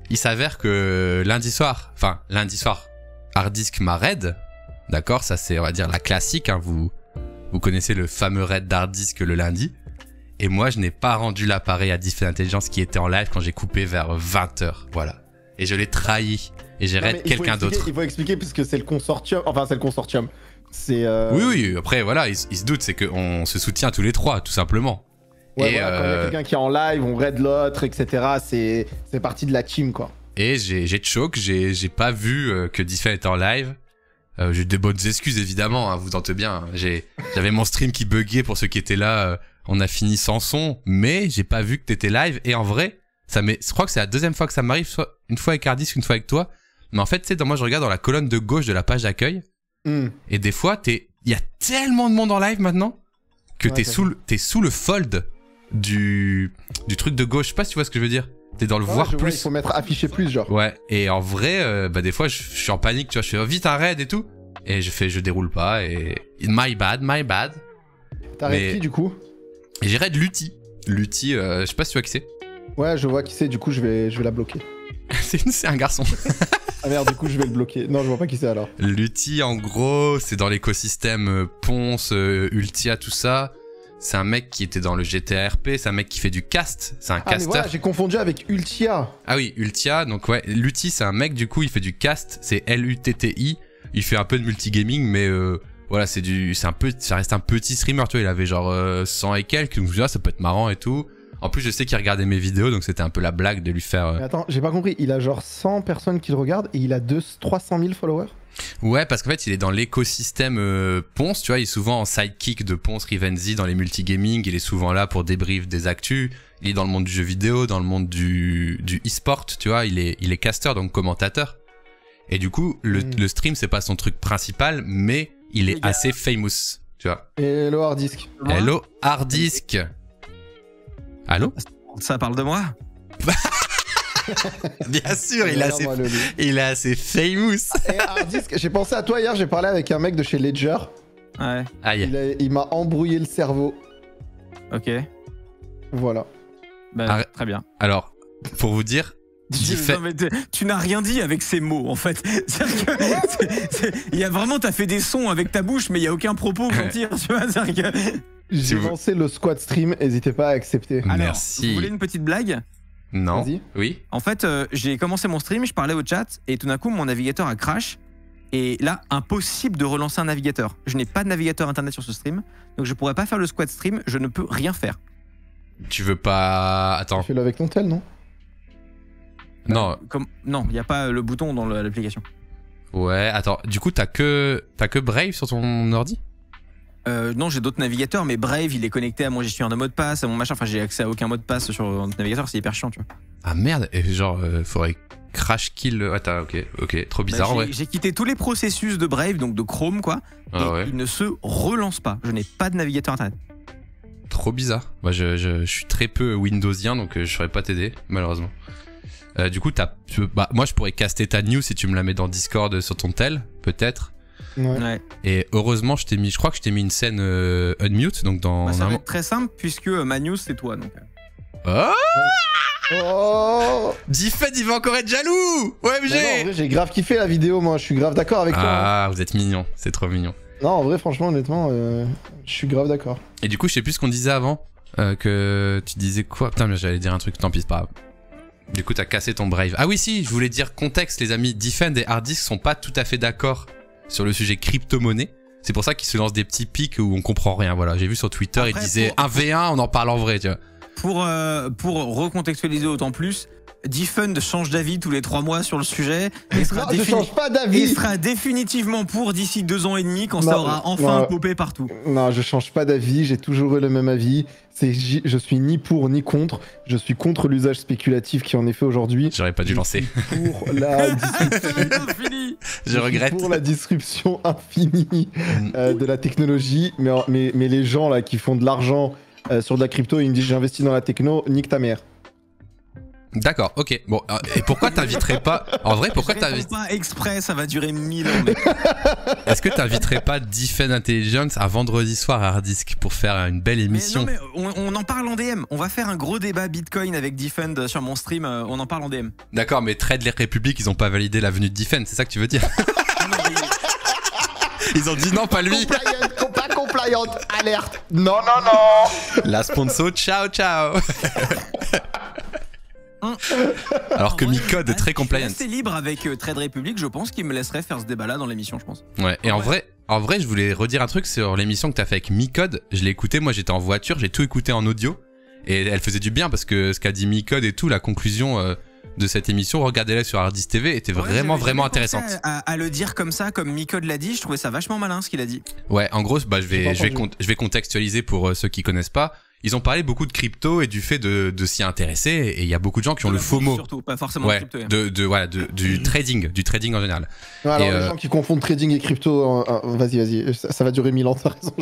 Il s'avère que lundi soir, Harddisk m'a raid. D'accord, ça c'est, on va dire, la classique, hein. Vous connaissez le fameux raid d'Harddisk le lundi. Et moi, je n'ai pas rendu l'appareil à Defend Intelligence qui était en live quand j'ai coupé vers 20h. Voilà. Et je l'ai trahi. Et j'ai raid quelqu'un d'autre. Il faut expliquer puisque c'est le consortium. Enfin, c'est le consortium. C'est Oui, après voilà, ils se doutent, c'est qu'on se soutient tous les trois, tout simplement. Ouais, et voilà, quand il y a quelqu'un qui est en live, on raid l'autre, etc. C'est partie de la team, quoi. Et j'ai choc, j'ai pas vu que Defend était en live. J'ai des bonnes excuses, évidemment, hein, vous en doutez bien. J'avais mon stream qui buguait pour ceux qui étaient là. On a fini sans son, mais j'ai pas vu que t'étais live. Et en vrai, je crois que c'est la deuxième fois que ça m'arrive, soit une fois avec Harddisk, une fois avec toi. Mais en fait, tu sais, moi je regarde dans la colonne de gauche de la page d'accueil. Et des fois, il y a tellement de monde en live maintenant que t'es sous le fold du truc de gauche. Je sais pas si tu vois ce que je veux dire. T'es dans le voir plus. Il faut mettre afficher plus, genre. Ouais. Et en vrai, des fois, je suis en panique, tu vois. Je fais vite un raid et tout. Et je déroule pas. Et my bad. T'as raid qui du coup? Et j'ai raid Lutti. Lutti, je sais pas si tu vois qui c'est. Ouais, je vois qui c'est. Du coup, je vais la bloquer. C'est un garçon. Ah merde, du coup, je vais le bloquer. Non, je vois pas qui c'est alors. Lutti, en gros, c'est dans l'écosystème Ponce, Ultia, tout ça. C'est un mec qui était dans le GTA RP, c'est un mec qui fait du cast, c'est un caster. Mais voilà, j'ai confondu avec Ultia. Ah oui, Ultia, donc ouais, Lutti, c'est un mec, du coup, il fait du cast, c'est L-U-T-T-I. Il fait un peu de multigaming, mais voilà, ça reste un petit streamer, tu vois, il avait genre 100 et quelques, donc je me dis, ah, ça peut être marrant et tout. En plus, je sais qu'il regardait mes vidéos, donc c'était un peu la blague de lui faire... Mais attends, j'ai pas compris, il a genre 100 personnes qui le regardent et il a 300 000 followers? Ouais, parce qu'en fait, il est dans l'écosystème Ponce, tu vois, il est souvent en sidekick de Ponce Rivenzi dans les multigaming, il est souvent là pour débrief des actus, il est dans le monde du jeu vidéo, dans le monde du e-sport, tu vois, il est caster, donc commentateur. Et du coup, le stream, c'est pas son truc principal, mais il est assez famous, tu vois. Hello Hardisk. Hello Hardisk. Allô? Ça parle de moi? Bien sûr, il est assez famous. Et Hardisk, j'ai pensé à toi hier, j'ai parlé avec un mec de chez Ledger. Ouais. Aïe. Il m'a embrouillé le cerveau. Ok. Voilà. Bah, très bien. Alors, pour vous dire... Non, mais tu n'as rien dit avec ces mots en fait. C'est-à-dire que il y a vraiment, t'as fait des sons avec ta bouche, mais il y a aucun propos qu'on tire. Tu vois, c'est-à-dire que... J'ai lancé le squad stream, n'hésitez pas à accepter. Alors, merci. Vous voulez une petite blague? Non. Vas-y. Oui. En fait, j'ai commencé mon stream, je parlais au chat et tout d'un coup mon navigateur a crash. Et là, impossible de relancer un navigateur. Je n'ai pas de navigateur internet sur ce stream, donc je pourrais pas faire le squad stream. Je ne peux rien faire. Tu veux pas... Attends. Fais-le avec ton tel, non? Non. Non, il n'y a pas le bouton dans l'application. Ouais, attends, du coup, t'as que Brave sur ton ordi? Non, j'ai d'autres navigateurs, mais Brave, il est connecté à mon gestionnaire de mot de passe, à mon machin. Enfin, j'ai accès à aucun mot de passe sur notre navigateur, c'est hyper chiant, tu vois. Ah merde, et genre, faudrait crash kill. Attends, ok, trop bizarre, ouais. J'ai quitté tous les processus de Brave, donc de Chrome, quoi. Et il ne se relance pas. Je n'ai pas de navigateur internet. Trop bizarre. Moi, je suis très peu Windowsien, donc je saurais pas t'aider, malheureusement. Du coup, moi, je pourrais caster ta news si tu me la mets dans Discord sur ton tel, peut-être. Ouais. Et heureusement, je crois que je t'ai mis une scène unmute, donc dans. Ça va être très simple puisque ma news c'est toi, donc. Oh Diffed, il va encore être jaloux. OMG. Non, en vrai, j'ai grave kiffé la vidéo, moi. Je suis grave d'accord avec toi. Ah, vous êtes mignon, c'est trop mignon. Non, en vrai, franchement, honnêtement, je suis grave d'accord. Et du coup, je sais plus ce qu'on disait avant. Que tu disais quoi? Putain, mais j'allais dire un truc, tant pis, c'est pas grave. Du coup, t'as cassé ton Brave. Ah oui, si, je voulais dire contexte, les amis. Diffend et Hardisk sont pas tout à fait d'accord sur le sujet crypto-monnaie. C'est pour ça qu'ils se lancent des petits pics où on comprend rien. Voilà, j'ai vu sur Twitter, ils disaient 1v1, on en parle en vrai, tu vois. Pour recontextualiser autant plus, Diffund change d'avis tous les 3 mois sur le sujet et sera, je change pas d'avis. Et sera définitivement pour d'ici 2 ans et demi quand ça aura enfin popé partout. Non, je change pas d'avis, j'ai toujours eu le même avis. Je suis ni pour ni contre. Je suis contre l'usage spéculatif qui en est fait aujourd'hui. J'aurais pas dû lancer. Pour la Je regrette. Pour la disruption infinie de la technologie. Mais les gens là qui font de l'argent sur de la crypto, ils me disent j'ai investi dans la techno, nique ta mère. D'accord, ok. Bon, et pourquoi t'inviterais pas... En vrai, pourquoi t'inviterais pas exprès, ça va durer 1000 ans, mec. Est-ce que t'inviterais pas Diffend Intelligence à vendredi soir à Hardisk pour faire une belle émission? Mais on en parle en DM. On va faire un gros débat Bitcoin avec Diffend sur mon stream. On en parle en DM. D'accord, mais Trade les Républiques, ils ont pas validé la venue de Diffend, c'est ça que tu veux dire? Ils ont dit non, pas lui. Pas compliant, alerte. Non, non, non. La sponsor, ciao, ciao. Alors que Micode est très compliant. C'est libre avec Trade Republic, je pense qu'il me laisserait faire ce débat-là dans l'émission, je pense. Ouais, et en vrai, je voulais redire un truc sur l'émission que t'as fait avec Micode. Je l'ai écouté, moi j'étais en voiture, j'ai tout écouté en audio. Et elle faisait du bien parce que ce qu'a dit Micode et tout, la conclusion de cette émission, regardez-la sur Hardisk TV, était vraiment intéressante. À le dire comme ça, comme Micode l'a dit, je trouvais ça vachement malin ce qu'il a dit. Ouais, en gros, bah, je vais contextualiser pour ceux qui connaissent pas. Ils ont parlé beaucoup de crypto et du fait de s'y intéresser, et il y a beaucoup de gens qui ont le FOMO. Surtout, pas forcément ouais, de crypto. Du trading en général. Ouais, alors les gens qui confondent trading et crypto, vas-y, ça va durer 1000 ans, t'as raison.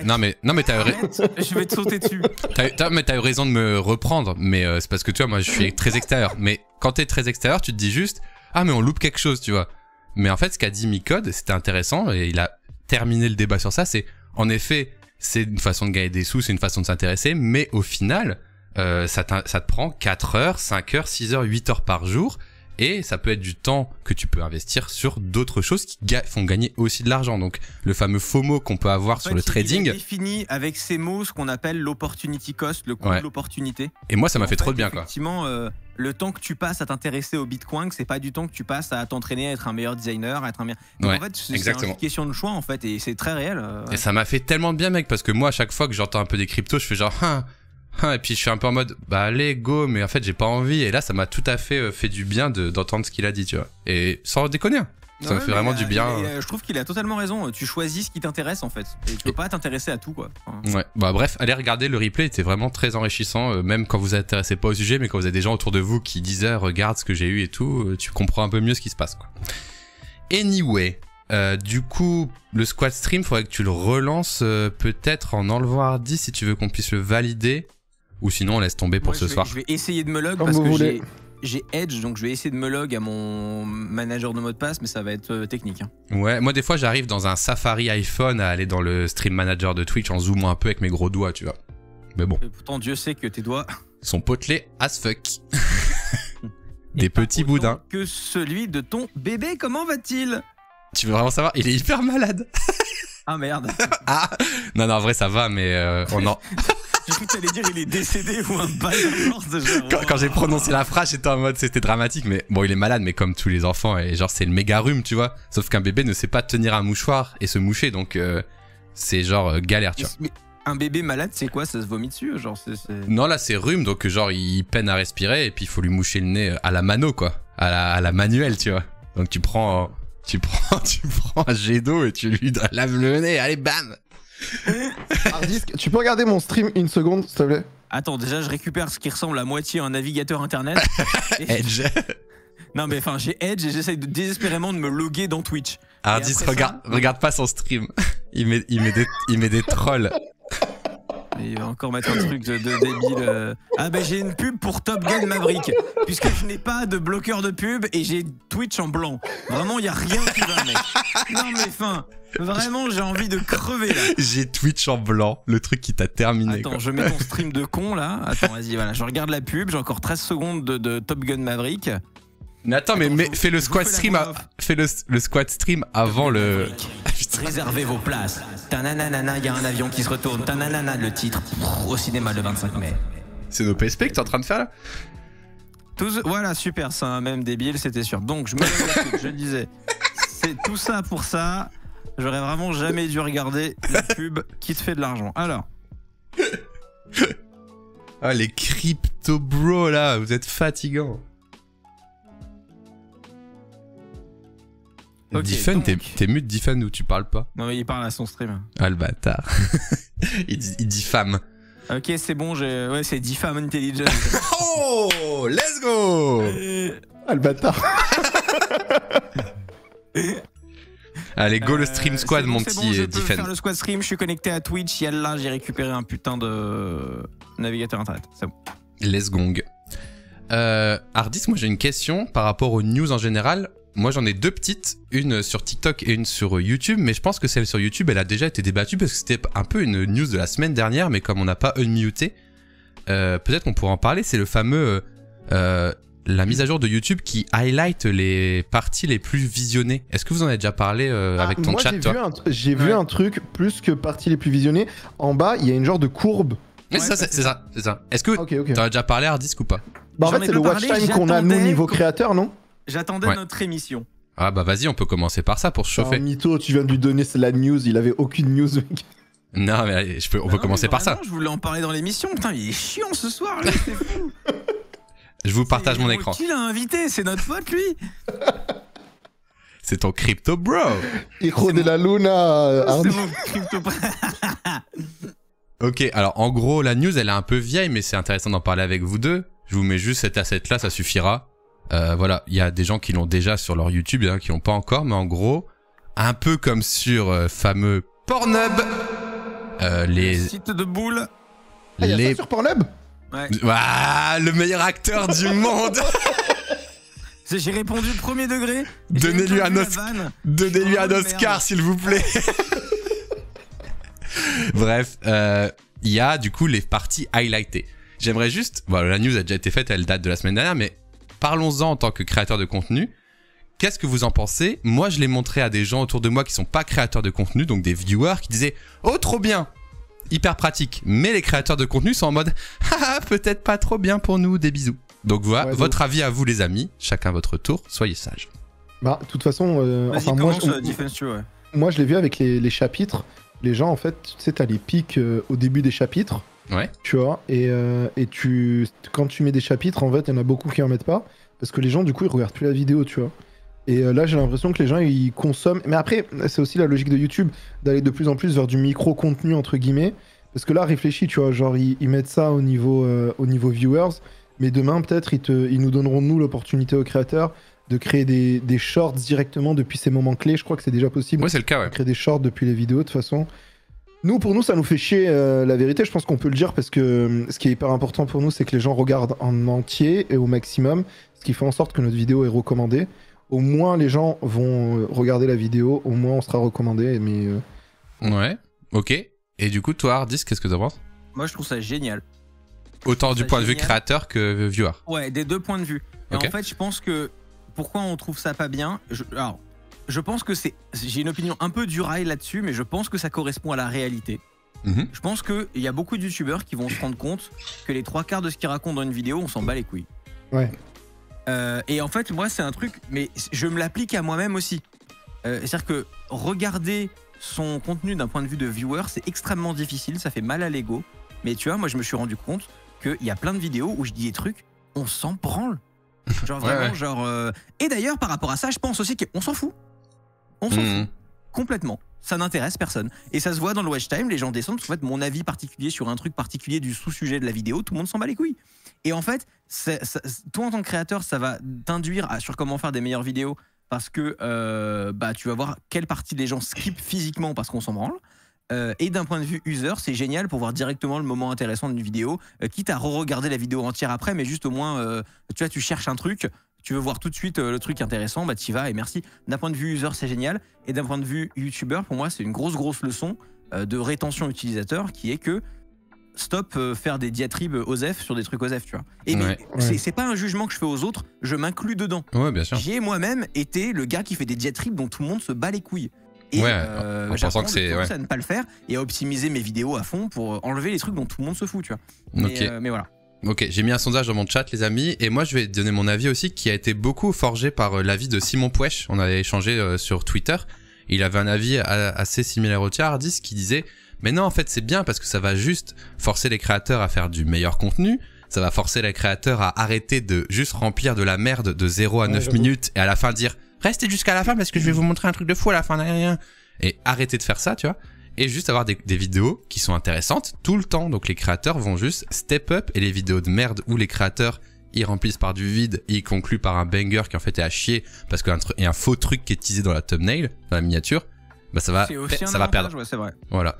Non mais t'as je vais te sauter dessus. T'as eu raison de me reprendre, mais c'est parce que tu vois, moi je suis très extérieur. Mais quand t'es très extérieur, tu te dis juste, ah mais on loupe quelque chose, tu vois. Mais en fait, ce qu'a dit Micode, c'était intéressant, et il a terminé le débat sur ça, c'est en effet, c'est une façon de gagner des sous, c'est une façon de s'intéresser, mais au final, ça te prend 4 heures, 5 heures, 6 heures, 8 heures par jour, et ça peut être du temps que tu peux investir sur d'autres choses qui font gagner aussi de l'argent. Donc le fameux FOMO qu'on peut avoir sur le trading. Il a défini avec ces mots ce qu'on appelle l'opportunity cost, le coût de l'opportunité. Et moi ça m'a fait trop de bien, quoi. Effectivement, le temps que tu passes à t'intéresser au Bitcoin, c'est pas du temps que tu passes à t'entraîner à être un meilleur designer, à être un meilleur... Donc en fait, c'est une question de choix en fait, et c'est très réel. Et ça m'a fait tellement de bien, mec, parce que moi à chaque fois que j'entends un peu des cryptos, je fais genre et puis je suis un peu en mode bah allez go, mais en fait j'ai pas envie, et là ça m'a tout à fait fait du bien d'entendre ce qu'il a dit, tu vois, et sans déconner. Ça me fait vraiment du bien. Je trouve qu'il a totalement raison. Tu choisis ce qui t'intéresse en fait. Et tu peux pas t'intéresser à tout quoi. Enfin, ouais. Bah bref, allez regarder le replay, était vraiment très enrichissant. Même quand vous intéressez pas au sujet, mais quand vous avez des gens autour de vous qui disaient regarde ce que j'ai eu et tout, tu comprends un peu mieux ce qui se passe quoi. Anyway, du coup, le squad stream, faudrait que tu le relances peut-être en enlevant Hardy si tu veux qu'on puisse le valider. Ou sinon on laisse tomber pour ce soir. Je vais essayer de me log Comme parce vous que voulez. j'ai Edge, donc je vais essayer de me log à mon manager de mot de passe, mais ça va être technique. Hein. Ouais, moi des fois j'arrive dans un Safari iPhone à aller dans le stream manager de Twitch en zoomant un peu avec mes gros doigts, tu vois. Mais bon. Et pourtant Dieu sait que tes doigts sont potelés as fuck. Des et pas petits autant boudins. Que celui de ton bébé, comment va-t-il? Tu veux vraiment savoir? Il est hyper malade. Ah merde. Ah non, en vrai ça va, mais on en... J'ai cru que t'allais dire il est décédé ou un bail genre de genre. Quand j'ai prononcé la phrase, j'étais en mode c'était dramatique, mais bon, il est malade, mais comme tous les enfants, et genre c'est le méga rhume, tu vois. Sauf qu'un bébé ne sait pas tenir un mouchoir et se moucher, donc c'est genre galère, tu vois. Mais un bébé malade, c'est quoi? Ça se vomit dessus, genre Non, là c'est rhume, donc genre il peine à respirer, et puis il faut lui moucher le nez à la mano, quoi, à la manuelle, tu vois. Donc tu prends un jet d'eau et tu lui laves le nez, allez bam. Hardisk, tu peux regarder mon stream une seconde, s'il te plaît? Attends, déjà je récupère ce qui ressemble à moitié à un navigateur internet. Edge. Non mais enfin j'ai Edge et j'essaye désespérément de me loguer dans Twitch. Hardisk, regarde pas son stream. Il met des trolls. Il va encore mettre un truc de débile. Ah bah j'ai une pub pour Top Gun Maverick. Puisque je n'ai pas de bloqueur de pub et j'ai Twitch en blanc. Vraiment, il n'y a rien qui va, mec. Non mais fin. Vraiment, j'ai envie de crever là. J'ai Twitch en blanc, le truc qui t'a terminé. Attends, quoi. je mets ton stream de con là. Attends, vas-y, voilà. Je regarde la pub, j'ai encore 13 secondes de Top Gun Maverick. Mais attends, mais fais le squad stream, fais le squad stream avant le. Réservez vos places. Tananana, il y a un avion qui se retourne. Tananana, le titre au cinéma le 25 mai. C'est nos PSP que t'es en train de faire là? Voilà, super, c'est un même débile, c'était sûr. Donc je me lève, je disais, c'est tout ça pour ça. J'aurais vraiment jamais dû regarder la pub qui te fait de l'argent. Alors. Ah, les crypto bros là, vous êtes fatigants. Okay, Diffun, t'es mute Diffun ou tu parles pas? Non, mais il parle à son stream. Ah, le bâtard. il diffame. Ok, c'est bon, ouais, c'est Diffam Intelligence. Oh, let's go. Ah, le bâtard. Allez, go le stream squad, mon petit bon, je peux Diffun. faire le squad stream, je suis connecté à Twitch, yallah, j'ai récupéré un putain de navigateur internet. C'est bon. Let's gong. Hardisk, moi j'ai une question par rapport aux news en général. Moi j'en ai deux petites, une sur TikTok et une sur YouTube, mais je pense que celle sur YouTube elle a déjà été débattue parce que c'était un peu une news de la semaine dernière, mais comme on n'a pas unmuté, peut-être qu'on pourra en parler. C'est le fameux la mise à jour de YouTube qui highlight les parties les plus visionnées. Est-ce que vous en avez déjà parlé avec ton chat, toi? J'ai vu un truc plus que parties les plus visionnées. En bas, il y a une genre de courbe. Ouais, c'est ça. Est-ce que t'en as déjà parlé, Hardisk, ou pas? Bah en fait, c'est le watch time qu'on a nous niveau créateur, non? J'attendais notre émission. Ah bah vas-y, on peut commencer par ça pour se chauffer. Mytho, tu viens de lui donner la news, il avait aucune news, mec. Non, mais allez, on peut commencer par ça. Je voulais en parler dans l'émission, putain, il est chiant ce soir, lui, c'est fou. Je vous partage mon écran. Qui l'a invité? C'est notre pote, lui. C'est ton crypto bro. Hijo de la Luna. C'est mon crypto bro. Ok, alors en gros, la news, elle est un peu vieille, mais c'est intéressant d'en parler avec vous deux. Je vous mets juste cet asset-là, ça suffira. Voilà, il y a des gens qui l'ont déjà sur leur YouTube, il y en a qui l'ont pas encore, mais en gros, un peu comme sur fameux Pornhub, les sites de boules. Ah, y a ça sur Pornhub? Ouais. Ah, le meilleur acteur du monde. J'ai répondu premier degré. Donnez-lui un Oscar, s'il vous plaît. Bref, il y a du coup les parties highlightées. J'aimerais juste, voilà, la news a déjà été faite, elle date de la semaine dernière, mais parlons-en en tant que créateur de contenu. Qu'est-ce que vous en pensez? Moi, je l'ai montré à des gens autour de moi qui sont pas créateurs de contenu, donc des viewers qui disaient « Oh, trop bien !» Hyper pratique. Mais les créateurs de contenu sont en mode « Ah, peut-être pas trop bien pour nous, des bisous. » Donc voilà, votre avis à vous les amis, chacun votre tour, soyez sages. Bah, de toute façon, enfin, moi je l'ai vu avec les chapitres. Les gens, en fait, tu sais, t'as les pics au début des chapitres. Ouais. Tu vois, et quand tu mets des chapitres, en fait, il y en a beaucoup qui en mettent pas. Parce que les gens, du coup, ils regardent plus la vidéo, tu vois. Et là, j'ai l'impression que les gens, ils consomment. Mais après, c'est aussi la logique de YouTube d'aller de plus en plus vers du micro-contenu, entre guillemets. Parce que là, réfléchis, tu vois, genre, ils mettent ça au niveau viewers. Mais demain, peut-être, ils nous donneront, nous, l'opportunité aux créateurs de créer des shorts directement depuis ces moments clés. Je crois que c'est déjà possible. Ouais, c'est le cas, ouais. De créer des shorts depuis les vidéos, de toute façon. Pour nous, ça nous fait chier, la vérité. Je pense qu'on peut le dire parce que ce qui est hyper important pour nous, c'est que les gens regardent en entier et au maximum. Ce qui fait en sorte que notre vidéo est recommandée. Au moins, les gens vont regarder la vidéo. Au moins, on sera recommandé. Mais Ouais, ok. Et du coup, toi, Hardis, qu'est-ce que t'en penses? Moi, je trouve ça génial. Autant du point de vue créateur que viewer. Ouais, des deux points de vue. Et Ok. en fait, je pense que pourquoi on trouve ça pas bien, je pense que j'ai une opinion un peu duraille là-dessus, mais je pense que ça correspond à la réalité. Je pense qu'il y a beaucoup de youtubeurs qui vont se rendre compte que les 3/4 de ce qu'ils racontent dans une vidéo, on s'en bat les couilles. Ouais. Et en fait, moi, c'est un truc, mais je me l'applique à moi-même aussi. C'est-à-dire que regarder son contenu d'un point de vue de viewer, c'est extrêmement difficile, ça fait mal à l'ego. Mais tu vois, moi, je me suis rendu compte qu'il y a plein de vidéos où je dis des trucs, on s'en branle. Genre vraiment, genre. Et d'ailleurs, par rapport à ça, je pense aussi qu'on s'en fout. On s'en fout. Complètement. Ça n'intéresse personne. Et ça se voit dans le watch time, les gens descendent. En fait, mon avis particulier sur un truc particulier du sous-sujet de la vidéo, tout le monde s'en bat les couilles. Et en fait, toi en tant que créateur, ça va t'induire sur comment faire des meilleures vidéos parce que tu vas voir quelle partie des gens skip physiquement parce qu'on s'en branle. Et d'un point de vue user, c'est génial pour voir directement le moment intéressant d'une vidéo, quitte à re-regarder la vidéo entière après, mais juste au moins, tu vois, tu cherches un truc, tu veux voir tout de suite le truc intéressant, bah t'y vas et merci. D'un point de vue user, c'est génial. Et d'un point de vue youtubeur, pour moi, c'est une grosse leçon de rétention utilisateur qui est que stop faire des diatribes OSEF sur des trucs OSEF, tu vois. Et c'est pas un jugement que je fais aux autres, je m'inclus dedans. Ouais, bien sûr. J'ai moi-même été le gars qui fait des diatribes dont tout le monde se bat les couilles. Et en pensant que c'est à ne pas le faire et à optimiser mes vidéos à fond pour enlever les trucs dont tout le monde se fout, tu vois. Mais voilà. Ok, j'ai mis un sondage dans mon chat, les amis, et moi je vais donner mon avis aussi, qui a été beaucoup forgé par l'avis de Simon Pouèche. On avait échangé sur Twitter. Il avait un avis assez similaire au tien, Hardis, qui disait mais non, en fait c'est bien parce que ça va juste forcer les créateurs à faire du meilleur contenu. Ça va forcer les créateurs à arrêter de juste remplir de la merde de 0 à 9 minutes et à la fin dire restez jusqu'à la fin parce que je vais vous montrer un truc de fou à la fin de rien. Et arrêtez de faire ça, tu vois. Et juste avoir des vidéos qui sont intéressantes tout le temps. Donc les créateurs vont juste step up et les vidéos de merde où les créateurs ils remplissent par du vide et ils concluent par un banger qui en fait est à chier parce qu'il y a un faux truc qui est teasé dans la thumbnail, dans la miniature, bah ça va perdre. Ouais, c'est vrai. Voilà.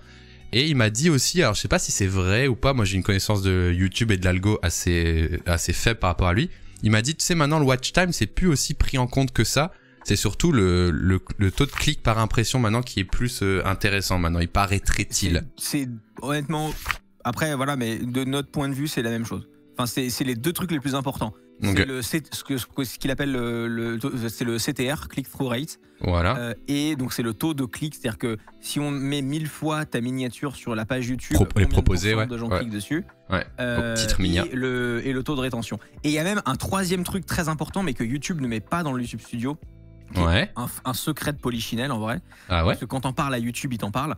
Et il m'a dit aussi, alors je sais pas si c'est vrai ou pas, moi j'ai une connaissance de YouTube et de l'algo assez faible par rapport à lui. Il m'a dit, tu sais, maintenant le watch time c'est plus aussi pris en compte que ça. C'est surtout le taux de clic par impression maintenant qui est plus intéressant maintenant, il paraîtrait-il. C'est honnêtement, après voilà, mais de notre point de vue c'est la même chose. Enfin c'est les deux trucs les plus importants. C'est ce qu'il appelle c'est le CTR, click-through rate. Voilà. Et donc c'est le taux de clic, c'est-à-dire que si on met 1000 fois ta miniature sur la page YouTube, les proposer, de gens cliquent dessus. Ouais. Au titre mignon. Et le taux de rétention. Et il y a même un troisième truc très important, mais que YouTube ne met pas dans le YouTube Studio. Un secret de Polichinelle en vrai. Ah ouais. Parce que quand on parle à YouTube, il t'en parle.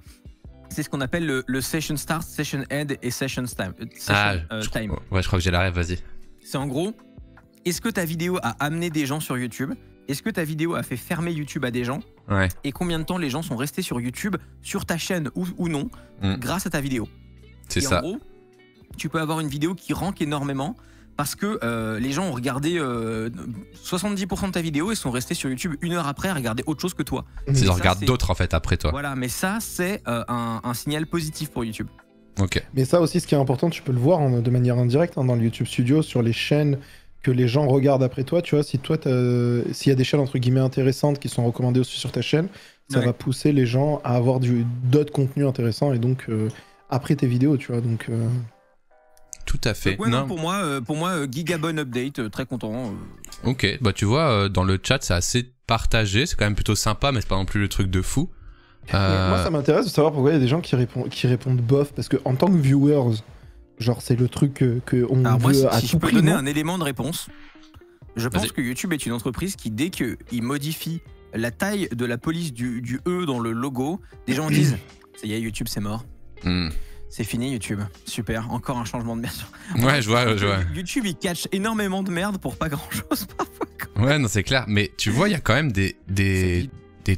C'est ce qu'on appelle le session start, session end et session time. Ouais, je crois que j'ai la rêve, vas-y. C'est en gros, est-ce que ta vidéo a amené des gens sur YouTube? Est-ce que ta vidéo a fait fermer YouTube à des gens? Ouais. Et combien de temps les gens sont restés sur YouTube, sur ta chaîne ou non, grâce à ta vidéo? C'est ça. En gros, tu peux avoir une vidéo qui rank énormément parce que les gens ont regardé 70% de ta vidéo et sont restés sur YouTube 1 heure après à regarder autre chose que toi. Ils en regardent d'autres en fait après toi. Voilà, mais ça c'est un signal positif pour YouTube. Ok. Mais ça aussi, ce qui est important, tu peux le voir de manière indirecte dans le YouTube Studio, sur les chaînes que les gens regardent après toi. Tu vois, si toi, s'il y a des chaînes entre guillemets intéressantes qui sont recommandées aussi sur ta chaîne, ça va pousser les gens à avoir d'autres contenus intéressants et donc après tes vidéos, tu vois. Donc tout à fait. Donc, ouais, non, pour moi, Gigabon update, très content. Ok, bah tu vois, dans le chat c'est assez partagé, c'est quand même plutôt sympa, mais c'est pas non plus le truc de fou. Moi, ça m'intéresse de savoir pourquoi il y a des gens qui répondent bof, parce que en tant que viewers, genre c'est le truc qu'on veut à tout prix. Si je peux donner un élément de réponse, je pense que YouTube est une entreprise qui, dès qu'il modifie la taille de la police du E dans le logo, des gens disent ça y est, YouTube c'est mort. C'est fini YouTube, super, encore un changement de merde. Ouais, je vois. YouTube il catch énormément de merde pour pas grand chose parfois. Ouais, non, c'est clair. Mais tu vois, il y a quand même des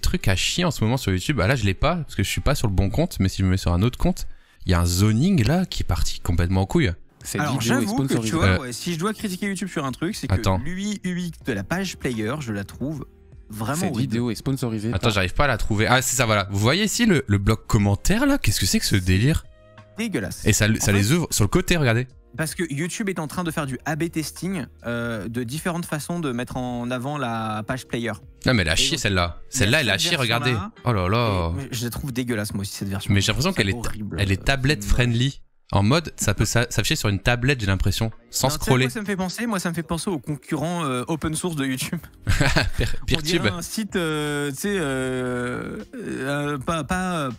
trucs à chier en ce moment sur YouTube. Ah là, je l'ai pas, parce que je suis pas sur le bon compte, mais si je me mets sur un autre compte, il y a un zoning là qui est parti complètement en couille. Alors j'avoue que tu vois, si je dois critiquer YouTube sur un truc, c'est que l'UI de la page player, je la trouve vraiment cette horrible. vidéo est sponsorisée. Attends, j'arrive pas à la trouver. Ah, c'est ça, voilà. Vous voyez ici le bloc commentaire là? Qu'est-ce que c'est que ce délire? Dégueulasse. Et ça les ouvre sur le côté, regardez. Parce que YouTube est en train de faire du A/B testing de différentes façons de mettre en avant la page player. Non mais elle a chier celle-là. Celle-là elle a chier, regardez. Oh là là. Je la trouve dégueulasse moi aussi cette version. Mais j'ai l'impression qu'elle est tablette friendly. En mode, ça peut s'afficher sur une tablette, j'ai l'impression, sans scroller. Moi ça me fait penser aux concurrents open source de YouTube. Peertube. Un site, tu sais, pas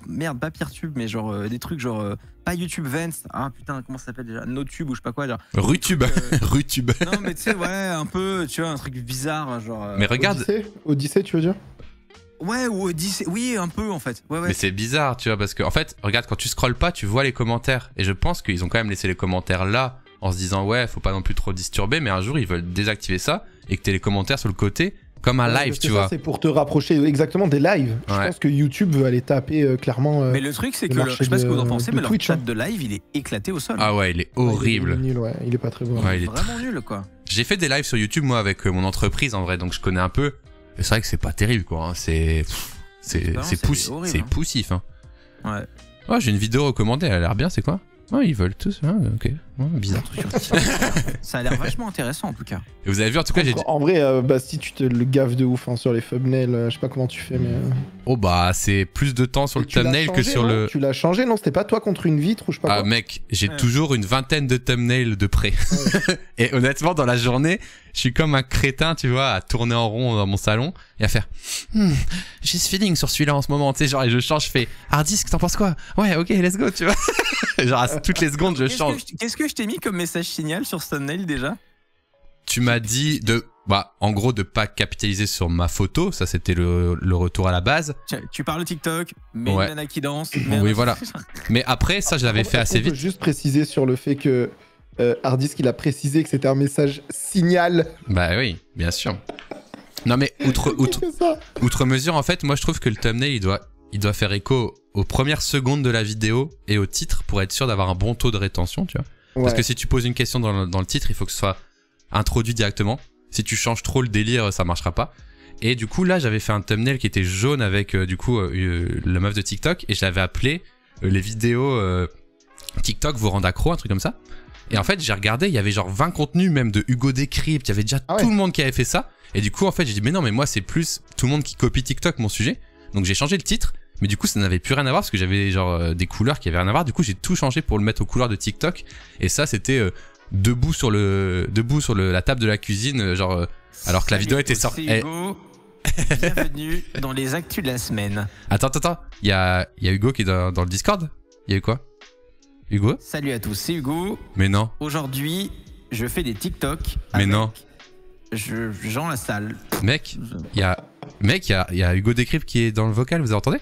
Peertube, mais genre des trucs genre pas YouTube Vents. Ah putain, comment ça s'appelle déjà? Notube ou je sais pas quoi. Genre. Rutube. Rutube. Non mais tu sais, ouais, un peu, tu vois, un truc bizarre, genre. Mais regarde. Odyssée, tu veux dire? Ouais, ou Odyssey, oui, un peu en fait. Ouais. Mais c'est bizarre, tu vois, parce que en fait, regarde, quand tu scrolles pas, tu vois les commentaires. Et je pense qu'ils ont quand même laissé les commentaires là, en se disant, ouais, faut pas non plus trop disturber, mais un jour, ils veulent désactiver ça et que t'aies les commentaires sur le côté, comme un live, tu vois. C'est pour te rapprocher exactement des lives. Je pense que YouTube veut aller taper clairement. Mais le truc, c'est que, je sais pas ce que vous en pensez, mais leur chat de live, il est éclaté au sol. Ah ouais, il est horrible. Il est nul, ouais, il est pas très bon. Ouais, il est vraiment nul, quoi. J'ai fait des lives sur YouTube, moi, avec mon entreprise, en vrai, donc je connais un peu. Et c'est vrai que c'est pas terrible, quoi. Hein. C'est poussif, hein. Ouais. Oh, j'ai une vidéo recommandée, elle a l'air bien, c'est quoi? Oh, ils veulent tous, ah, ok. Oh, bizarre. Ça a l'air vachement intéressant en tout cas. Et vous avez vu, en tout cas, j'ai dit. En vrai, Basti, tu te le gaffes de ouf hein, sur les thumbnails, je sais pas comment tu fais, mais. Oh, bah, c'est plus de temps sur le thumbnail que sur le. Tu l'as changé, non? C'était pas toi contre une vitre ou je sais pas quoi? Ah, mec, j'ai toujours une vingtaine de thumbnails de près. Ouais. Et honnêtement, dans la journée, je suis comme un crétin, tu vois, à tourner en rond dans mon salon et à faire j'ai ce feeling sur celui-là en ce moment, tu sais, genre, et je change, je fais hard disk, t'en penses quoi? Ouais, ok, let's go, tu vois. Genre, à toutes les secondes, je change. Qu'est-ce que je t'ai mis comme message signal sur ce thumbnail déjà? Tu m'as dit en gros, de pas capitaliser sur ma photo, ça c'était le retour à la base. Tu parles TikTok, mais une nana qui danse. Oui, voilà. Mais après, ça, je l'avais fait assez vite. Je peux juste préciser sur le fait que Hardisk, il a précisé que c'était un message signal. Bah oui, bien sûr. Non mais outre mesure, en fait, moi je trouve que le thumbnail, il doit faire écho aux premières secondes de la vidéo et au titre pour être sûr d'avoir un bon taux de rétention, tu vois. Ouais. Parce que si tu poses une question dans le titre, il faut que ce soit introduit directement. Si tu changes trop le délire, ça marchera pas. Et du coup, là, j'avais fait un thumbnail qui était jaune avec la meuf de TikTok et je l'avais appelé les vidéos TikTok vous rendent accro, un truc comme ça. Et en fait, j'ai regardé, il y avait genre 20 contenus même de Hugo Décrypte, il y avait déjà tout le monde qui avait fait ça. Et du coup, en fait, j'ai dit, mais non, mais moi, c'est plus tout le monde qui copie TikTok, mon sujet. Donc, j'ai changé le titre. Mais du coup, ça n'avait plus rien à voir parce que j'avais genre des couleurs qui avaient rien à voir. Du coup, j'ai tout changé pour le mettre aux couleurs de TikTok. Et ça, c'était debout sur la table de la cuisine, genre alors que la vidéo était sortie. Bienvenue dans les actus de la semaine. Attends, il y a Hugo qui est dans le Discord. Il y a eu quoi? Hugo? Salut à tous, c'est Hugo. Mais non. Aujourd'hui, je fais des TikTok. Mais non. Jean Lassalle. Mec, il y a Hugo Décrypte qui est dans le vocal, vous entendez?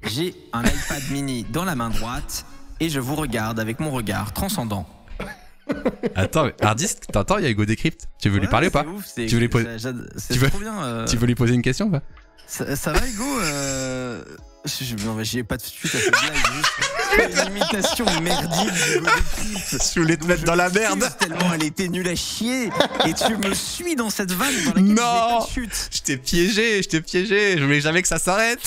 J'ai un iPad mini dans la main droite et je vous regarde avec mon regard transcendant. Attends, Hardisk, t'entends, il y a Hugo Décrypte. Tu veux lui parler ou pas? Tu veux lui poser Tu veux lui poser une question ou pas? Ça va Hugo j'ai pas de suite à cette blague, juste une imitation merdique d'Hugo Décrypte. Je voulais te mettre dans la merde. Tellement elle était nulle à chier et tu me suis dans cette vanne dans laquelle non, pas de chute. Je t'ai piégé, je voulais jamais que ça s'arrête.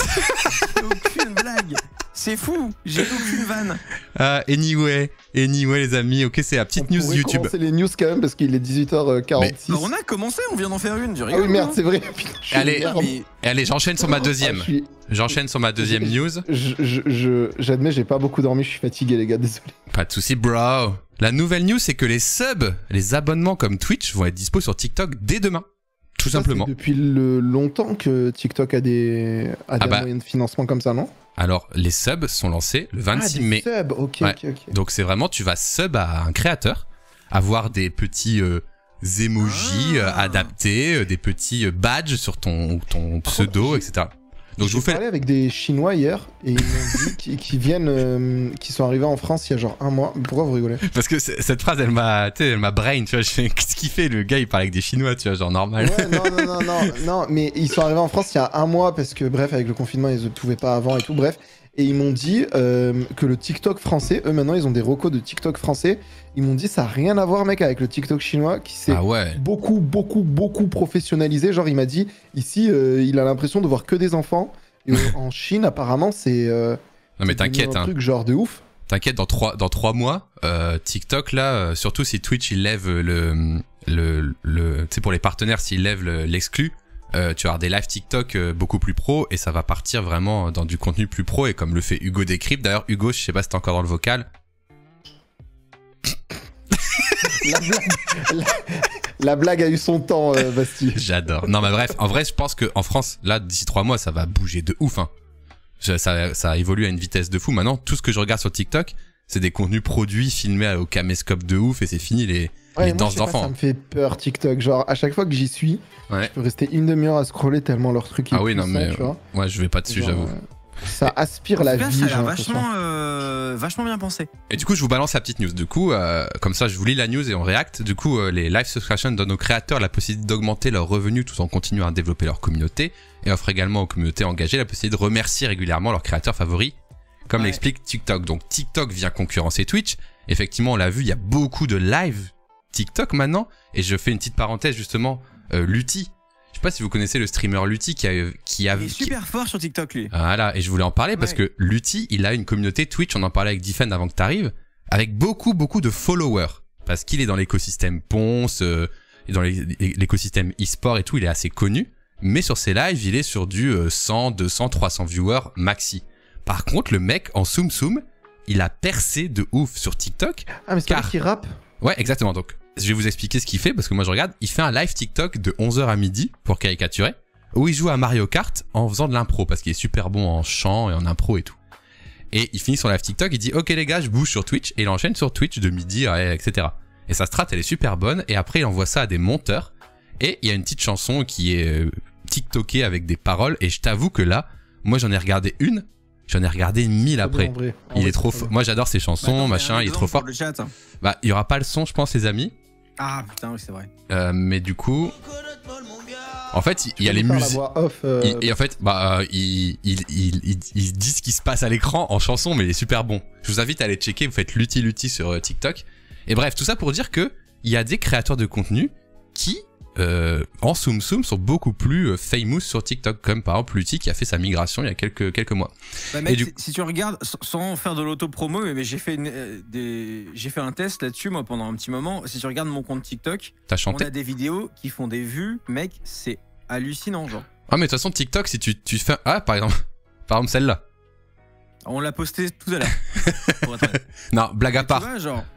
Aucune blague. C'est fou, j'ai aucune vanne. Anyway les amis, ok, c'est la petite news YouTube. C'est les news quand même parce qu'il est 18h46. Mais on a commencé, on vient d'en faire une. Ah oui merde, c'est vrai. Allez, j'enchaîne sur ma deuxième. J'enchaîne sur ma deuxième news. J'admets, j'ai pas beaucoup dormi, je suis fatigué les gars, désolé. Pas de soucis bro. La nouvelle news, c'est que les subs, les abonnements comme Twitch vont être dispo sur TikTok dès demain. Tout simplement. Depuis longtemps que TikTok a des moyens de financement comme ça, non? Alors, les subs sont lancés le 26 mai. Subs, ok. Donc, c'est vraiment, tu vas sub à un créateur, avoir des petits emojis adaptés, des petits badges sur ton pseudo, etc. Donc je vous fais. J'ai parlé avec des Chinois hier et ils m'ont dit qu'ils viennent, qu'ils sont arrivés en France il y a genre un mois. Pourquoi vous rigolez? Parce que cette phrase, elle m'a brain, tu vois. Je fais qu'est-ce qu'il fait, le gars, il parle avec des Chinois, tu vois, genre normal. Ouais, non, mais ils sont arrivés en France il y a un mois parce que, bref, avec le confinement, ils ne pouvaient pas avant et tout, bref. Et ils m'ont dit que le TikTok français, eux maintenant, ils ont des recos de TikTok français. Ils m'ont dit ça n'a rien à voir, mec, avec le TikTok chinois qui s'est beaucoup professionnalisé. Genre, il m'a dit ici, il a l'impression de voir que des enfants. Et en Chine, apparemment, c'est. Non, mais t'inquiète, un truc genre de ouf. T'inquiète, dans 3 mois, TikTok, là, surtout si Twitch, il lève tu sais, pour les partenaires, s'il lève l'exclu, tu vas avoir des live TikTok beaucoup plus pro et ça va partir vraiment dans du contenu plus pro et comme le fait Hugo Décrypte. D'ailleurs, Hugo, je sais pas si t'es encore dans le vocal. La blague a eu son temps, Bastille. J'adore. Non, mais bref, en vrai, je pense qu'en France, là, d'ici 3 mois, ça va bouger de ouf, hein. Ça évolue à une vitesse de fou. Maintenant, tout ce que je regarde sur TikTok, c'est des contenus produits filmés au caméscope de ouf et c'est fini les danses d'enfants. Ça me fait peur TikTok. Genre, à chaque fois que j'y suis, je peux rester une demi-heure à scroller tellement leur truc est puissant, mais tu vois. Ouais, je vais pas dessus, j'avoue. Ça aspire la vie. Ça a l'air vachement bien pensé. Et du coup, je vous balance la petite news. Du coup, comme ça, je vous lis la news et on réacte. Du coup, les live subscriptions donnent aux créateurs la possibilité d'augmenter leurs revenus tout en continuant à développer leur communauté et offrent également aux communautés engagées la possibilité de remercier régulièrement leurs créateurs favoris, comme l'explique TikTok. Donc, TikTok vient concurrencer Twitch. Effectivement, on l'a vu, il y a beaucoup de live TikTok maintenant. Et je fais une petite parenthèse justement, Lutti. Je sais pas si vous connaissez le streamer Lutti qui a Il est super fort sur TikTok, lui. Voilà, et je voulais en parler parce que Lutti, il a une communauté Twitch, on en parlait avec Defend avant que t'arrives, avec beaucoup de followers. Parce qu'il est dans l'écosystème Ponce, dans l'écosystème e-sport et tout, il est assez connu. Mais sur ses lives, il est sur du 100, 200, 300 viewers maxi. Par contre, le mec en Tsum Tsum, il a percé de ouf sur TikTok. Ah, mais c'est qui rappe? Ouais, exactement. Donc, je vais vous expliquer ce qu'il fait parce que moi je regarde. Il fait un live TikTok de 11h à midi pour caricaturer où il joue à Mario Kart en faisant de l'impro parce qu'il est super bon en chant et en impro et tout. Et il finit son live TikTok, il dit ok les gars, je bouge sur Twitch et il enchaîne sur Twitch de midi, etc. Et sa strat elle est super bonne et après il envoie ça à des monteurs et il y a une petite chanson qui est TikTokée avec des paroles et je t'avoue que là, moi j'en ai regardé 1000 après. Il est trop fort. Moi j'adore ses chansons, machin, il est trop fort. Bah, il y aura pas le son, je pense, les amis. Ah putain, oui, c'est vrai. Mais du coup, en fait, il y a les musiques. Et en fait, il dit ce qui se passe à l'écran en chanson, mais il est super bon. Je vous invite à aller checker. Vous faites Lutti sur TikTok. Et bref, tout ça pour dire que il y a des créateurs de contenu qui en Tsum Tsum sont beaucoup plus famous sur TikTok, comme par exemple Lutti qui a fait sa migration il y a quelques mois. Bah mec, si tu regardes, sans faire de l'auto-promo, mais j'ai fait un test là-dessus moi pendant un petit moment. Si tu regardes mon compte TikTok, t'as chanté. On a des vidéos qui font des vues, mec, c'est hallucinant genre. Ah mais de toute façon TikTok, si tu fais par exemple celle-là. On l'a posté tout à l'heure. Non, blague à part.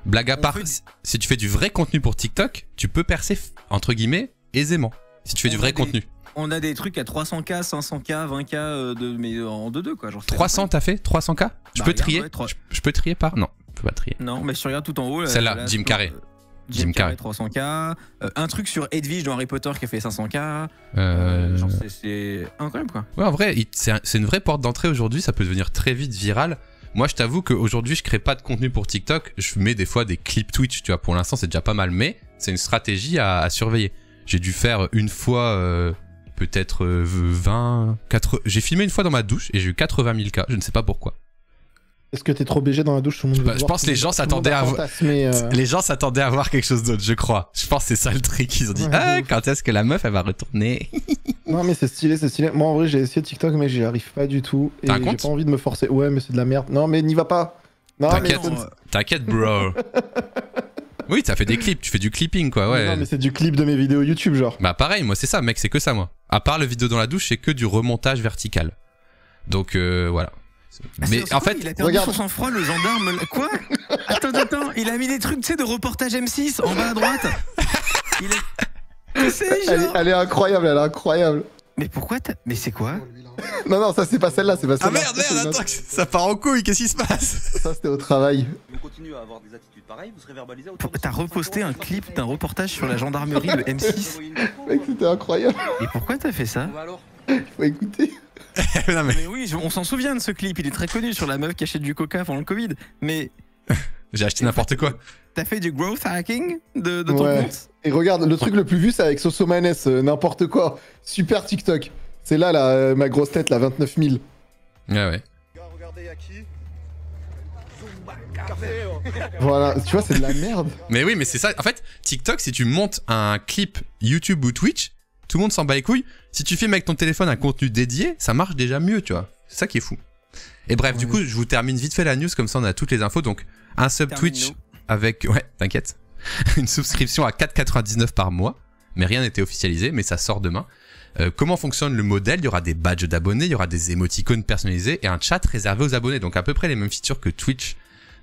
Blague à part. Fait... Si tu fais du vrai contenu pour TikTok, tu peux percer, entre guillemets, aisément. Si tu fais du vrai contenu. On a des trucs à 300K, 500K, 20K, mais en 2-2 quoi. Genre, 300 t'as fait 300K Je peux trier. Je peux trier par. Non, je peux pas trier. Non, mais si tu regardes tout en haut. Celle-là, Jim Carrey. Jim Carrey 300K. Un truc sur Edwige dans Harry Potter qui a fait 500K. Genre c'est incroyable quoi. Ouais, en vrai, c'est une vraie porte d'entrée aujourd'hui. Ça peut devenir très vite viral. Moi, je t'avoue qu'aujourd'hui, je crée pas de contenu pour TikTok. Je mets des fois des clips Twitch. Tu vois, pour l'instant, c'est déjà pas mal. Mais c'est une stratégie à surveiller. J'ai dû faire une fois, peut-être 20, 4. J'ai filmé une fois dans ma douche et j'ai eu 80 000 cas. Je ne sais pas pourquoi. Est-ce que t'es trop BG dans la douche? Tout le monde je pense que les gens s'attendaient à voir. Les gens s'attendaient à voir quelque chose d'autre, je crois. Je pense que c'est ça le trick. Ils ont dit quand est-ce que la meuf elle va retourner? Non mais c'est stylé. Moi en vrai j'ai essayé TikTok mais j'y arrive pas du tout. Et j'ai pas envie de me forcer. Ouais mais c'est de la merde. Non mais n'y va pas. T'inquiète bro. Oui, t'as fait des clips, tu fais du clipping quoi, ouais. Non mais c'est du clip de mes vidéos YouTube genre. Bah pareil, moi c'est ça mec, c'est que ça moi. À part le vidéo dans la douche, c'est que du remontage vertical. Donc voilà. Mais en fait, il a perdu son sang-froid, le gendarme. Quoi? Attends, il a mis des trucs, tu sais, de reportage M6 en bas à droite. Elle est incroyable, Mais pourquoi Mais c'est quoi? Non, ça c'est pas celle-là, c'est pas celle-là. Ah merde, attends, ça part en couille, qu'est-ce qui se passe? Ça c'était au travail. Vous continuez à avoir des attitudes pareilles, vous serez verbalisé autour de... T'as reposté un clip d'un reportage sur la gendarmerie, le M6. Mec, c'était incroyable. Et pourquoi t'as fait ça? Faut écouter. Non, mais... Mais oui, on s'en souvient de ce clip. Il est très connu sur la meuf qui achète du coca pendant le Covid. Mais J'ai acheté n'importe quoi. t'as fait du growth hacking de ton compte. Et regarde, le truc le plus vu, c'est avec Sosomanes, n'importe quoi. Super TikTok. C'est là, ma grosse tête, la 29 000. Ouais. Regardez, y'a qui Voilà, tu vois, c'est de la merde. Mais oui, mais c'est ça. En fait, TikTok, si tu montes un clip YouTube ou Twitch, tout le monde s'en bat les couilles. Si tu filmes avec ton téléphone un contenu dédié, ça marche déjà mieux, tu vois. C'est ça qui est fou. Et bref, du coup, je vous termine vite fait la news, comme ça on a toutes les infos. Donc, un sub Twitch avec... Ouais, t'inquiète. Une souscription à 4,99 par mois. Mais rien n'était officialisé, mais ça sort demain. Comment fonctionne le modèle? Il y aura des badges d'abonnés, il y aura des émoticônes personnalisés et un chat réservé aux abonnés. Donc à peu près les mêmes features que Twitch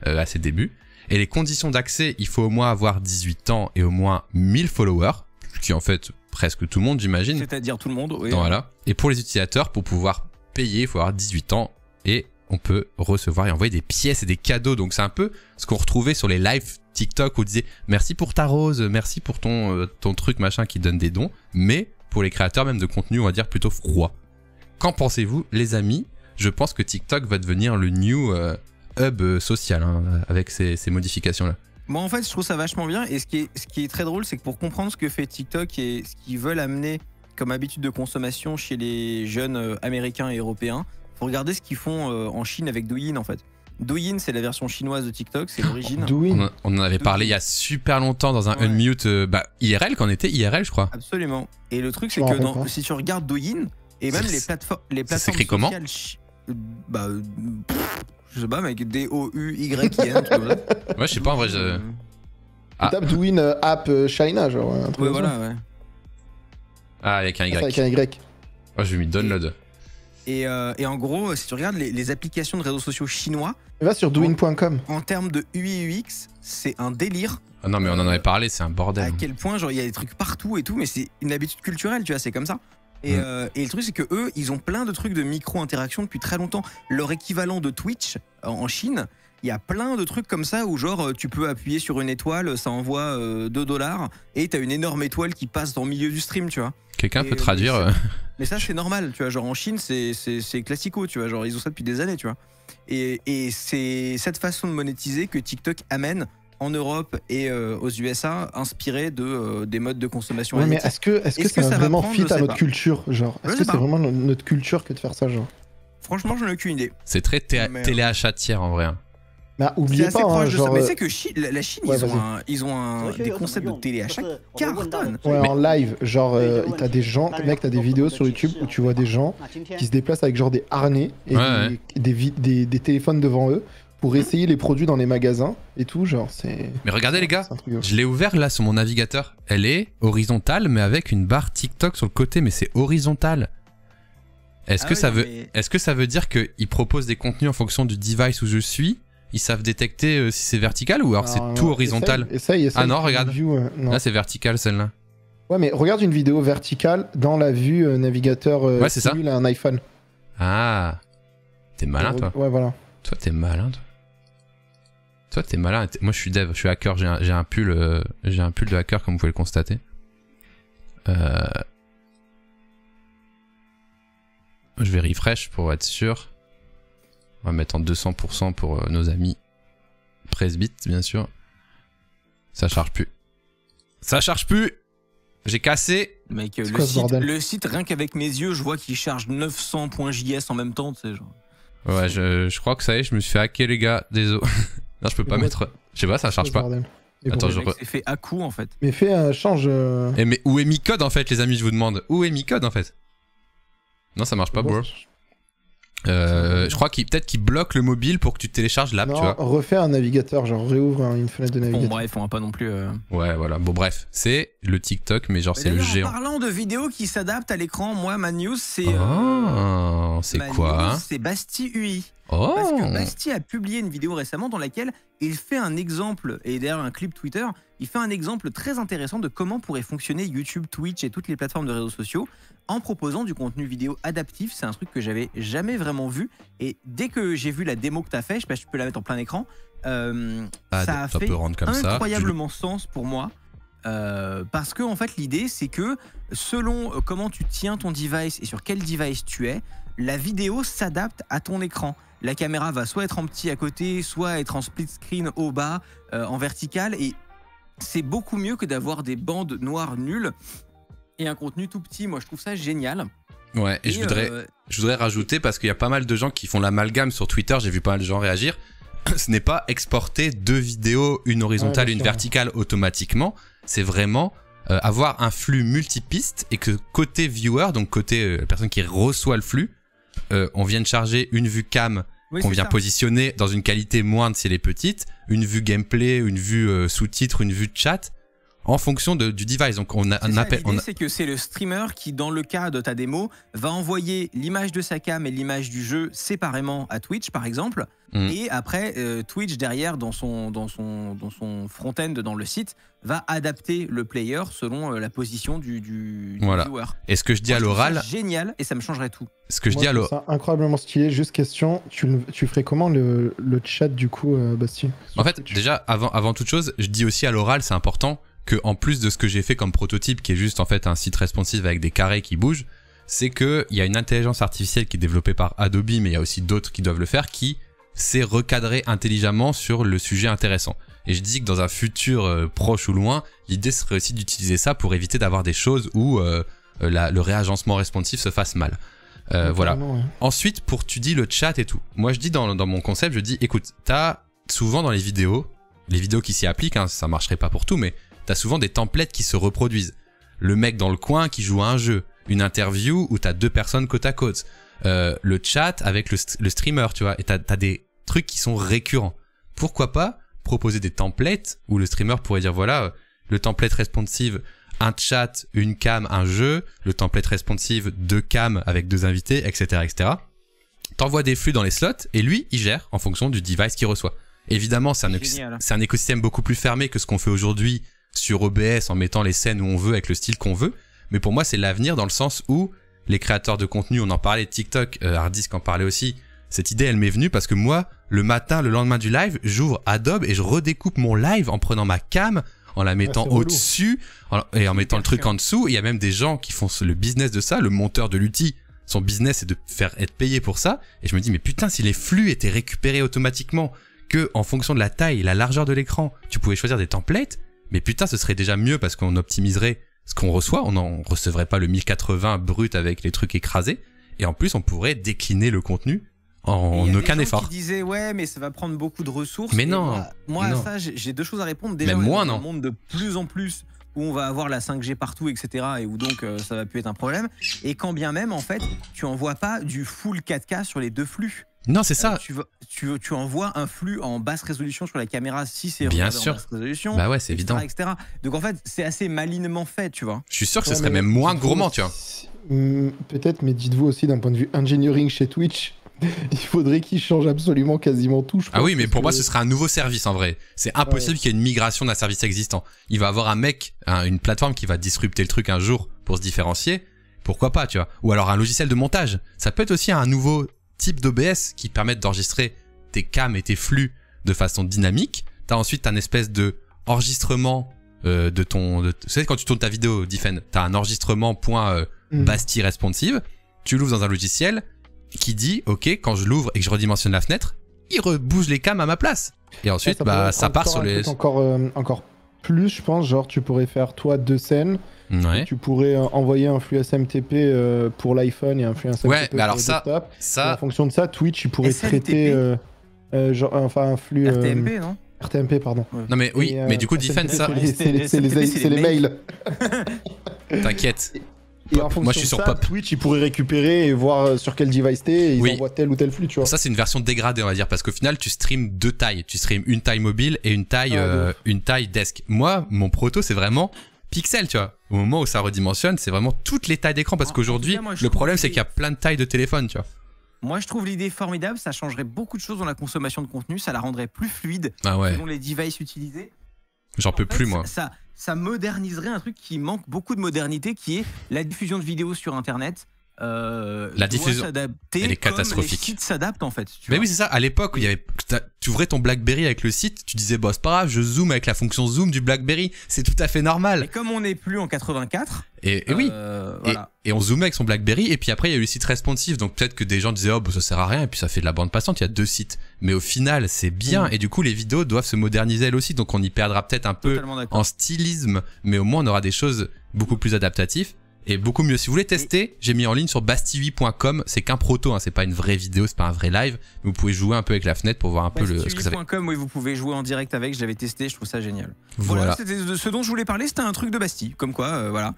à ses débuts. Et les conditions d'accès, il faut au moins avoir 18 ans et au moins 1000 followers. Ce qui est en fait presque tout le monde, j'imagine. C'est-à-dire tout le monde, oui. Voilà. Et pour les utilisateurs, pour pouvoir payer, il faut avoir 18 ans et on peut recevoir et envoyer des pièces et des cadeaux. Donc c'est un peu ce qu'on retrouvait sur les lives TikTok où on disait merci pour ta rose, merci pour ton truc machin qui donne des dons. Mais pour les créateurs même de contenu, on va dire plutôt froid. Qu'en pensez-vous, les amis? Je pense que TikTok va devenir le new hub social avec ces modifications-là. Moi, en fait, je trouve ça vachement bien. Et ce qui est très drôle, c'est que pour comprendre ce que fait TikTok et ce qu'ils veulent amener comme habitude de consommation chez les jeunes américains et européens, faut regarder ce qu'ils font en Chine avec Douyin, en fait. Douyin, c'est la version chinoise de TikTok, c'est l'origine. On en avait parlé il y a super longtemps dans un Unmute, IRL, quand on était IRL, je crois. Absolument. Et le truc, c'est que si tu regardes Douyin, et même les plateformes. Ça s'écrit comment? Je sais pas, mec, D-O-U-Y-I-N. Ouais, je sais pas, en vrai, je. Tu tapes Douyin app China, genre. Ouais, voilà, ouais. Ah, avec un Y. Avec un Y. Oh, je lui ai mis download. Et en gros, si tu regardes les applications de réseaux sociaux chinois, va sur douyin.com. En termes de UI UX, c'est un délire. Ah non, mais on en avait parlé, c'est un bordel. À quel point, genre, il y a des trucs partout et tout, mais c'est une habitude culturelle, tu vois, c'est comme ça. Et le truc, c'est que eux, ils ont plein de trucs de micro-interaction depuis très longtemps. Leur équivalent de Twitch en Chine, il y a plein de trucs comme ça où, genre, tu peux appuyer sur une étoile, ça envoie $2 et t'as une énorme étoile qui passe dans le milieu du stream, tu vois. Quelqu'un peut traduire. Mais ça, c'est normal, tu vois. Genre, en Chine, c'est classico, tu vois. Genre, ils ont ça depuis des années, tu vois. Et c'est cette façon de monétiser que TikTok amène en Europe et aux USA, inspiré des modes de consommation. Ouais, mais est-ce que ça va vraiment fit à notre culture, genre? Est-ce que c'est vraiment notre culture que de faire ça, genre? Franchement, je n'ai aucune idée. C'est très téléachat tiers en vrai. Bah, oubliez pas, hein, genre. Mais c'est que la Chine, ils ont des concepts de téléachat qui cartonnent. Ouais, en live, genre, t'as des gens, mec, t'as des vidéos sur YouTube où tu vois des gens qui se déplacent avec genre des harnais et des téléphones devant eux pour essayer les produits dans les magasins et tout, genre, c'est... Mais regardez les gars, je l'ai ouvert là sur mon navigateur. Elle est horizontale, mais avec une barre TikTok sur le côté, mais c'est horizontal. Est-ce que ça veut dire qu'ils proposent des contenus en fonction du device où je suis? Ils savent détecter si c'est vertical ou alors c'est tout horizontal? Essaye, ah non, regarde. Non. Là, c'est vertical celle-là. Ouais, mais regarde une vidéo verticale dans la vue navigateur c'est ça. à un iPhone. Ah. T'es malin, toi. Ouais, voilà. Toi, t'es malin, toi. Toi, t'es malin. Moi, je suis dev, je suis hacker. J'ai un pull de hacker, comme vous pouvez le constater. Je vais refresh pour être sûr. On va mettre en 200% pour nos amis Presbyt, bien sûr. Ça charge plus. Ça charge plus. J'ai cassé. Mec, le site, rien qu'avec mes yeux, je vois qu'il charge 900.js en même temps, tu sais, genre. Ouais, je crois que ça y est, je me suis fait hacker, les gars. Désolé. Non, je peux pas mettre... Je sais pas, ça charge pas. Attends, c'est fait à coup, en fait. Mais fais un change... Et mais où est Micode, en fait, les amis, je vous demande? Où est Micode, en fait? Non, ça marche pas, bro. Je crois peut-être qu'il bloque le mobile pour que tu télécharges l'app, tu vois. Refais un navigateur, genre réouvre une fenêtre de navigateur. Bon, bref, on va pas non plus... Ouais, voilà. Bon, bref, c'est le TikTok, mais genre, c'est le géant. En parlant de vidéos qui s'adaptent à l'écran, moi, ma news, c'est... c'est quoi? C'est Basti UI. Oh. Parce que Basti a publié une vidéo récemment dans laquelle il fait un exemple, et derrière un clip Twitter, il fait un exemple très intéressant de comment pourrait fonctionner YouTube, Twitch et toutes les plateformes de réseaux sociaux en proposant du contenu vidéo adaptif. C'est un truc que j'avais jamais vraiment vu, et dès que j'ai vu la démo que tu as fait, je sais pas si je peux la mettre en plein écran, ça a fait incroyablement sens pour moi. Parce que en fait l'idée c'est que selon comment tu tiens ton device et sur quel device tu es, la vidéo s'adapte à ton écran. La caméra va soit être en petit à côté, soit être en split screen au bas, en vertical, et c'est beaucoup mieux que d'avoir des bandes noires nulles et un contenu tout petit. Moi je trouve ça génial. Ouais, et je voudrais rajouter, parce qu'il y a pas mal de gens qui font l'amalgame sur Twitter, j'ai vu pas mal de gens réagir. Ce n'est pas exporter 2 vidéos, une horizontale, une verticale automatiquement. C'est vraiment avoir un flux multipiste et que côté viewer, donc côté personne qui reçoit le flux, on vient de charger une vue cam qu'on vient positionner dans une qualité moindre si elle est petite, une vue gameplay, une vue sous-titres, une vue de chat, en fonction du device. Donc l'idée c'est que c'est le streamer qui, dans le cas de ta démo, va envoyer l'image de sa cam et l'image du jeu séparément à Twitch par exemple, et après Twitch derrière dans son front-end dans le site va adapter le player selon la position du viewer. Et ce que je dis à l'oral, génial, et ça me changerait tout. Ce que je dis à l'oral, c'est incroyablement stylé. Juste question, tu ferais comment le chat du coup, Bastien? En fait, déjà avant toute chose, je dis aussi à l'oral, c'est important que en plus de ce que j'ai fait comme prototype, qui est juste en fait un site responsive avec des carrés qui bougent, c'est que il y a une intelligence artificielle qui est développée par Adobe, mais il y a aussi d'autres qui doivent le faire, qui sait recadrer intelligemment sur le sujet intéressant. Et je dis que dans un futur proche ou loin, l'idée serait aussi d'utiliser ça pour éviter d'avoir des choses où le réagencement responsive se fasse mal. Voilà. Ouais. Ensuite, tu dis le chat et tout. Moi, je dis dans mon concept, je dis, écoute, t'as souvent dans les vidéos qui s'y appliquent, hein, ça marcherait pas pour tout, mais t'as souvent des templates qui se reproduisent. Le mec dans le coin qui joue à un jeu, une interview où t'as 2 personnes côte à côte, le chat avec le streamer, tu vois, et t'as des trucs qui sont récurrents. Pourquoi pas proposer des templates où le streamer pourrait dire voilà, le template responsive, un chat, une cam, un jeu, le template responsive, 2 cams avec 2 invités, etc., etc. T'envoies des flux dans les slots et lui, il gère en fonction du device qu'il reçoit. Évidemment, c'est un écosystème beaucoup plus fermé que ce qu'on fait aujourd'hui sur OBS en mettant les scènes où on veut avec le style qu'on veut. Mais pour moi, c'est l'avenir dans le sens où les créateurs de contenu, on en parlait de TikTok, Hardisk en parlait aussi. Cette idée, elle m'est venue parce que moi, le matin, le lendemain du live, j'ouvre Adobe et je redécoupe mon live en prenant ma cam, en la mettant au-dessus et en mettant le truc en dessous. Il y a même des gens qui font le business de ça, le monteur de l'outil. Son business, c'est de faire être payé pour ça. Et je me dis, mais putain, si les flux étaient récupérés automatiquement, que en fonction de la taille et la largeur de l'écran, tu pouvais choisir des templates, mais putain, ce serait déjà mieux parce qu'on optimiserait ce qu'on reçoit. On n'en recevrait pas le 1080 brut avec les trucs écrasés. Et en plus, on pourrait décliner le contenu en aucun effort. Qui disaient ouais, mais ça va prendre beaucoup de ressources. Mais non. Moi non. à ça, j'ai 2 choses à répondre. Déjà, même moi, dans un monde de plus en plus où on va avoir la 5G partout, etc. et où donc ça va plus être un problème. Et quand bien même, en fait, tu envoies pas du full 4K sur les 2 flux. Non, c'est ça. Tu envoies un flux en basse résolution sur la caméra si c'est bien en sûr. basse résolution. Bah ouais, c'est évident. Etc. Donc en fait, c'est assez malinement fait, tu vois. Je suis sûr que ce serait même moins gourmand, tu vois. Peut-être, mais dites-vous aussi d'un point de vue engineering chez Twitch, il faudrait qu'ils changent absolument quasiment tout. Ah oui, mais pour moi, ce serait un nouveau service en vrai. C'est impossible qu'il y ait une migration d'un service existant. Il va avoir un mec, une plateforme qui va disrupter le truc un jour pour se différencier. Pourquoi pas, tu vois. Ou alors un logiciel de montage. Ça peut être aussi un nouveau type d'OBS qui permettent d'enregistrer tes cams et tes flux de façon dynamique. T'as ensuite un espèce de enregistrement de ton... tu sais, quand tu tournes ta vidéo, Diffen, t'as un enregistrement Basti responsive. Tu l'ouvres dans un logiciel qui dit, ok, quand je l'ouvre et que je redimensionne la fenêtre, il rebouge les cams à ma place. Et ensuite, ça part sur les... Encore plus, je pense, genre tu pourrais faire toi 2 scènes. Ouais. Tu pourrais envoyer un flux SMTP pour l'iPhone et un flux SMTP mais pour alors le ça, desktop. En fonction de ça, Twitch, il pourrait traiter un flux... RTMP, non RTMP, pardon. Ouais. Non mais oui, mais du coup, Diffen, ça... C'est les mails. T'inquiète. Et en fonction moi, je suis de sur ça, Pop. Twitch, il pourrait récupérer et voir sur quel device t'es et ils envoient tel ou tel flux, tu vois. Ça, c'est une version dégradée, on va dire, parce qu'au final, tu streams 2 tailles. Tu streams une taille mobile et une taille desk. Moi, mon proto, c'est vraiment pixel, tu vois. Au moment où ça redimensionne, c'est vraiment toutes les tailles d'écran, parce qu'aujourd'hui, le problème, c'est qu'il y a plein de tailles de téléphone, tu vois. Moi, je trouve l'idée formidable. Ça changerait beaucoup de choses dans la consommation de contenu. Ça la rendrait plus fluide selon les devices utilisés. J'en peux plus, moi. Ça moderniserait un truc qui manque beaucoup de modernité, qui est la diffusion de vidéos sur Internet La diffusion, elle est catastrophique. Les sites s'adaptent en fait. Mais oui, c'est ça. À l'époque, tu ouvrais ton BlackBerry avec le site, tu disais, bah, c'est pas grave, je zoome avec la fonction zoom du BlackBerry. C'est tout à fait normal. Et comme on n'est plus en 84. Et oui. Voilà. Et on zoomait avec son BlackBerry. Et puis après, il y a eu le site responsive. Donc peut-être que des gens disaient, oh, bah, ça sert à rien. Et puis ça fait de la bande passante. Il y a 2 sites. Mais au final, c'est bien. Et du coup, les vidéos doivent se moderniser elles aussi. Donc on y perdra peut-être un peu en stylisme. Mais au moins, on aura des choses beaucoup plus adaptatives. Et beaucoup mieux. Si vous voulez tester, j'ai mis en ligne sur bastille.com. C'est qu'un proto, hein, c'est pas une vraie vidéo, c'est pas un vrai live. Mais vous pouvez jouer un peu avec la fenêtre pour voir un peu ce que ça fait. Bastille.com, oui, vous pouvez jouer en direct avec. Je l'avais testé, je trouve ça génial. Voilà, c'était ce dont je voulais parler. C'était un truc de Bastille, comme quoi, voilà.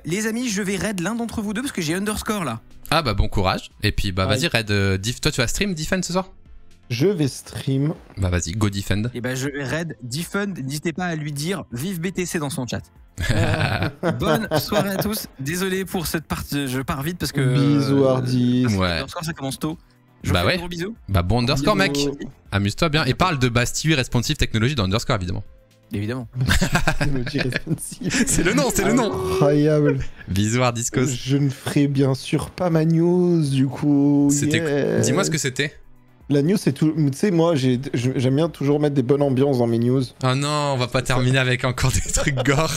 Les amis, je vais raid l'un d'entre vous deux parce que j'ai underscore là. Ah bah bon courage. Et puis bah vas-y raid. Toi tu vas stream Defend ce soir? Je vais stream. Bah vas-y, go Defend. Et bah je vais raid Defend. N'hésitez pas à lui dire vive BTC dans son chat. Bonne soirée à tous. Désolé pour cette partie, je pars vite parce que. Bisous Hardy. Ouais. Underscore, ça commence tôt. Bah ouais. Gros bisous. Bah bon underscore mec. Amuse-toi bien et parle de Bastille Responsive Technology dans underscore évidemment. Évidemment. C'est le nom, c'est le nom. Incroyable. Bisous Hardiscos. Je ne ferai bien sûr pas ma news du coup. C'était. Dis-moi ce que c'était. La news, c'est tout. Tu sais, moi, j'aime bien toujours mettre des bonnes ambiances dans mes news. Oh non, on va pas terminer avec encore des trucs gore.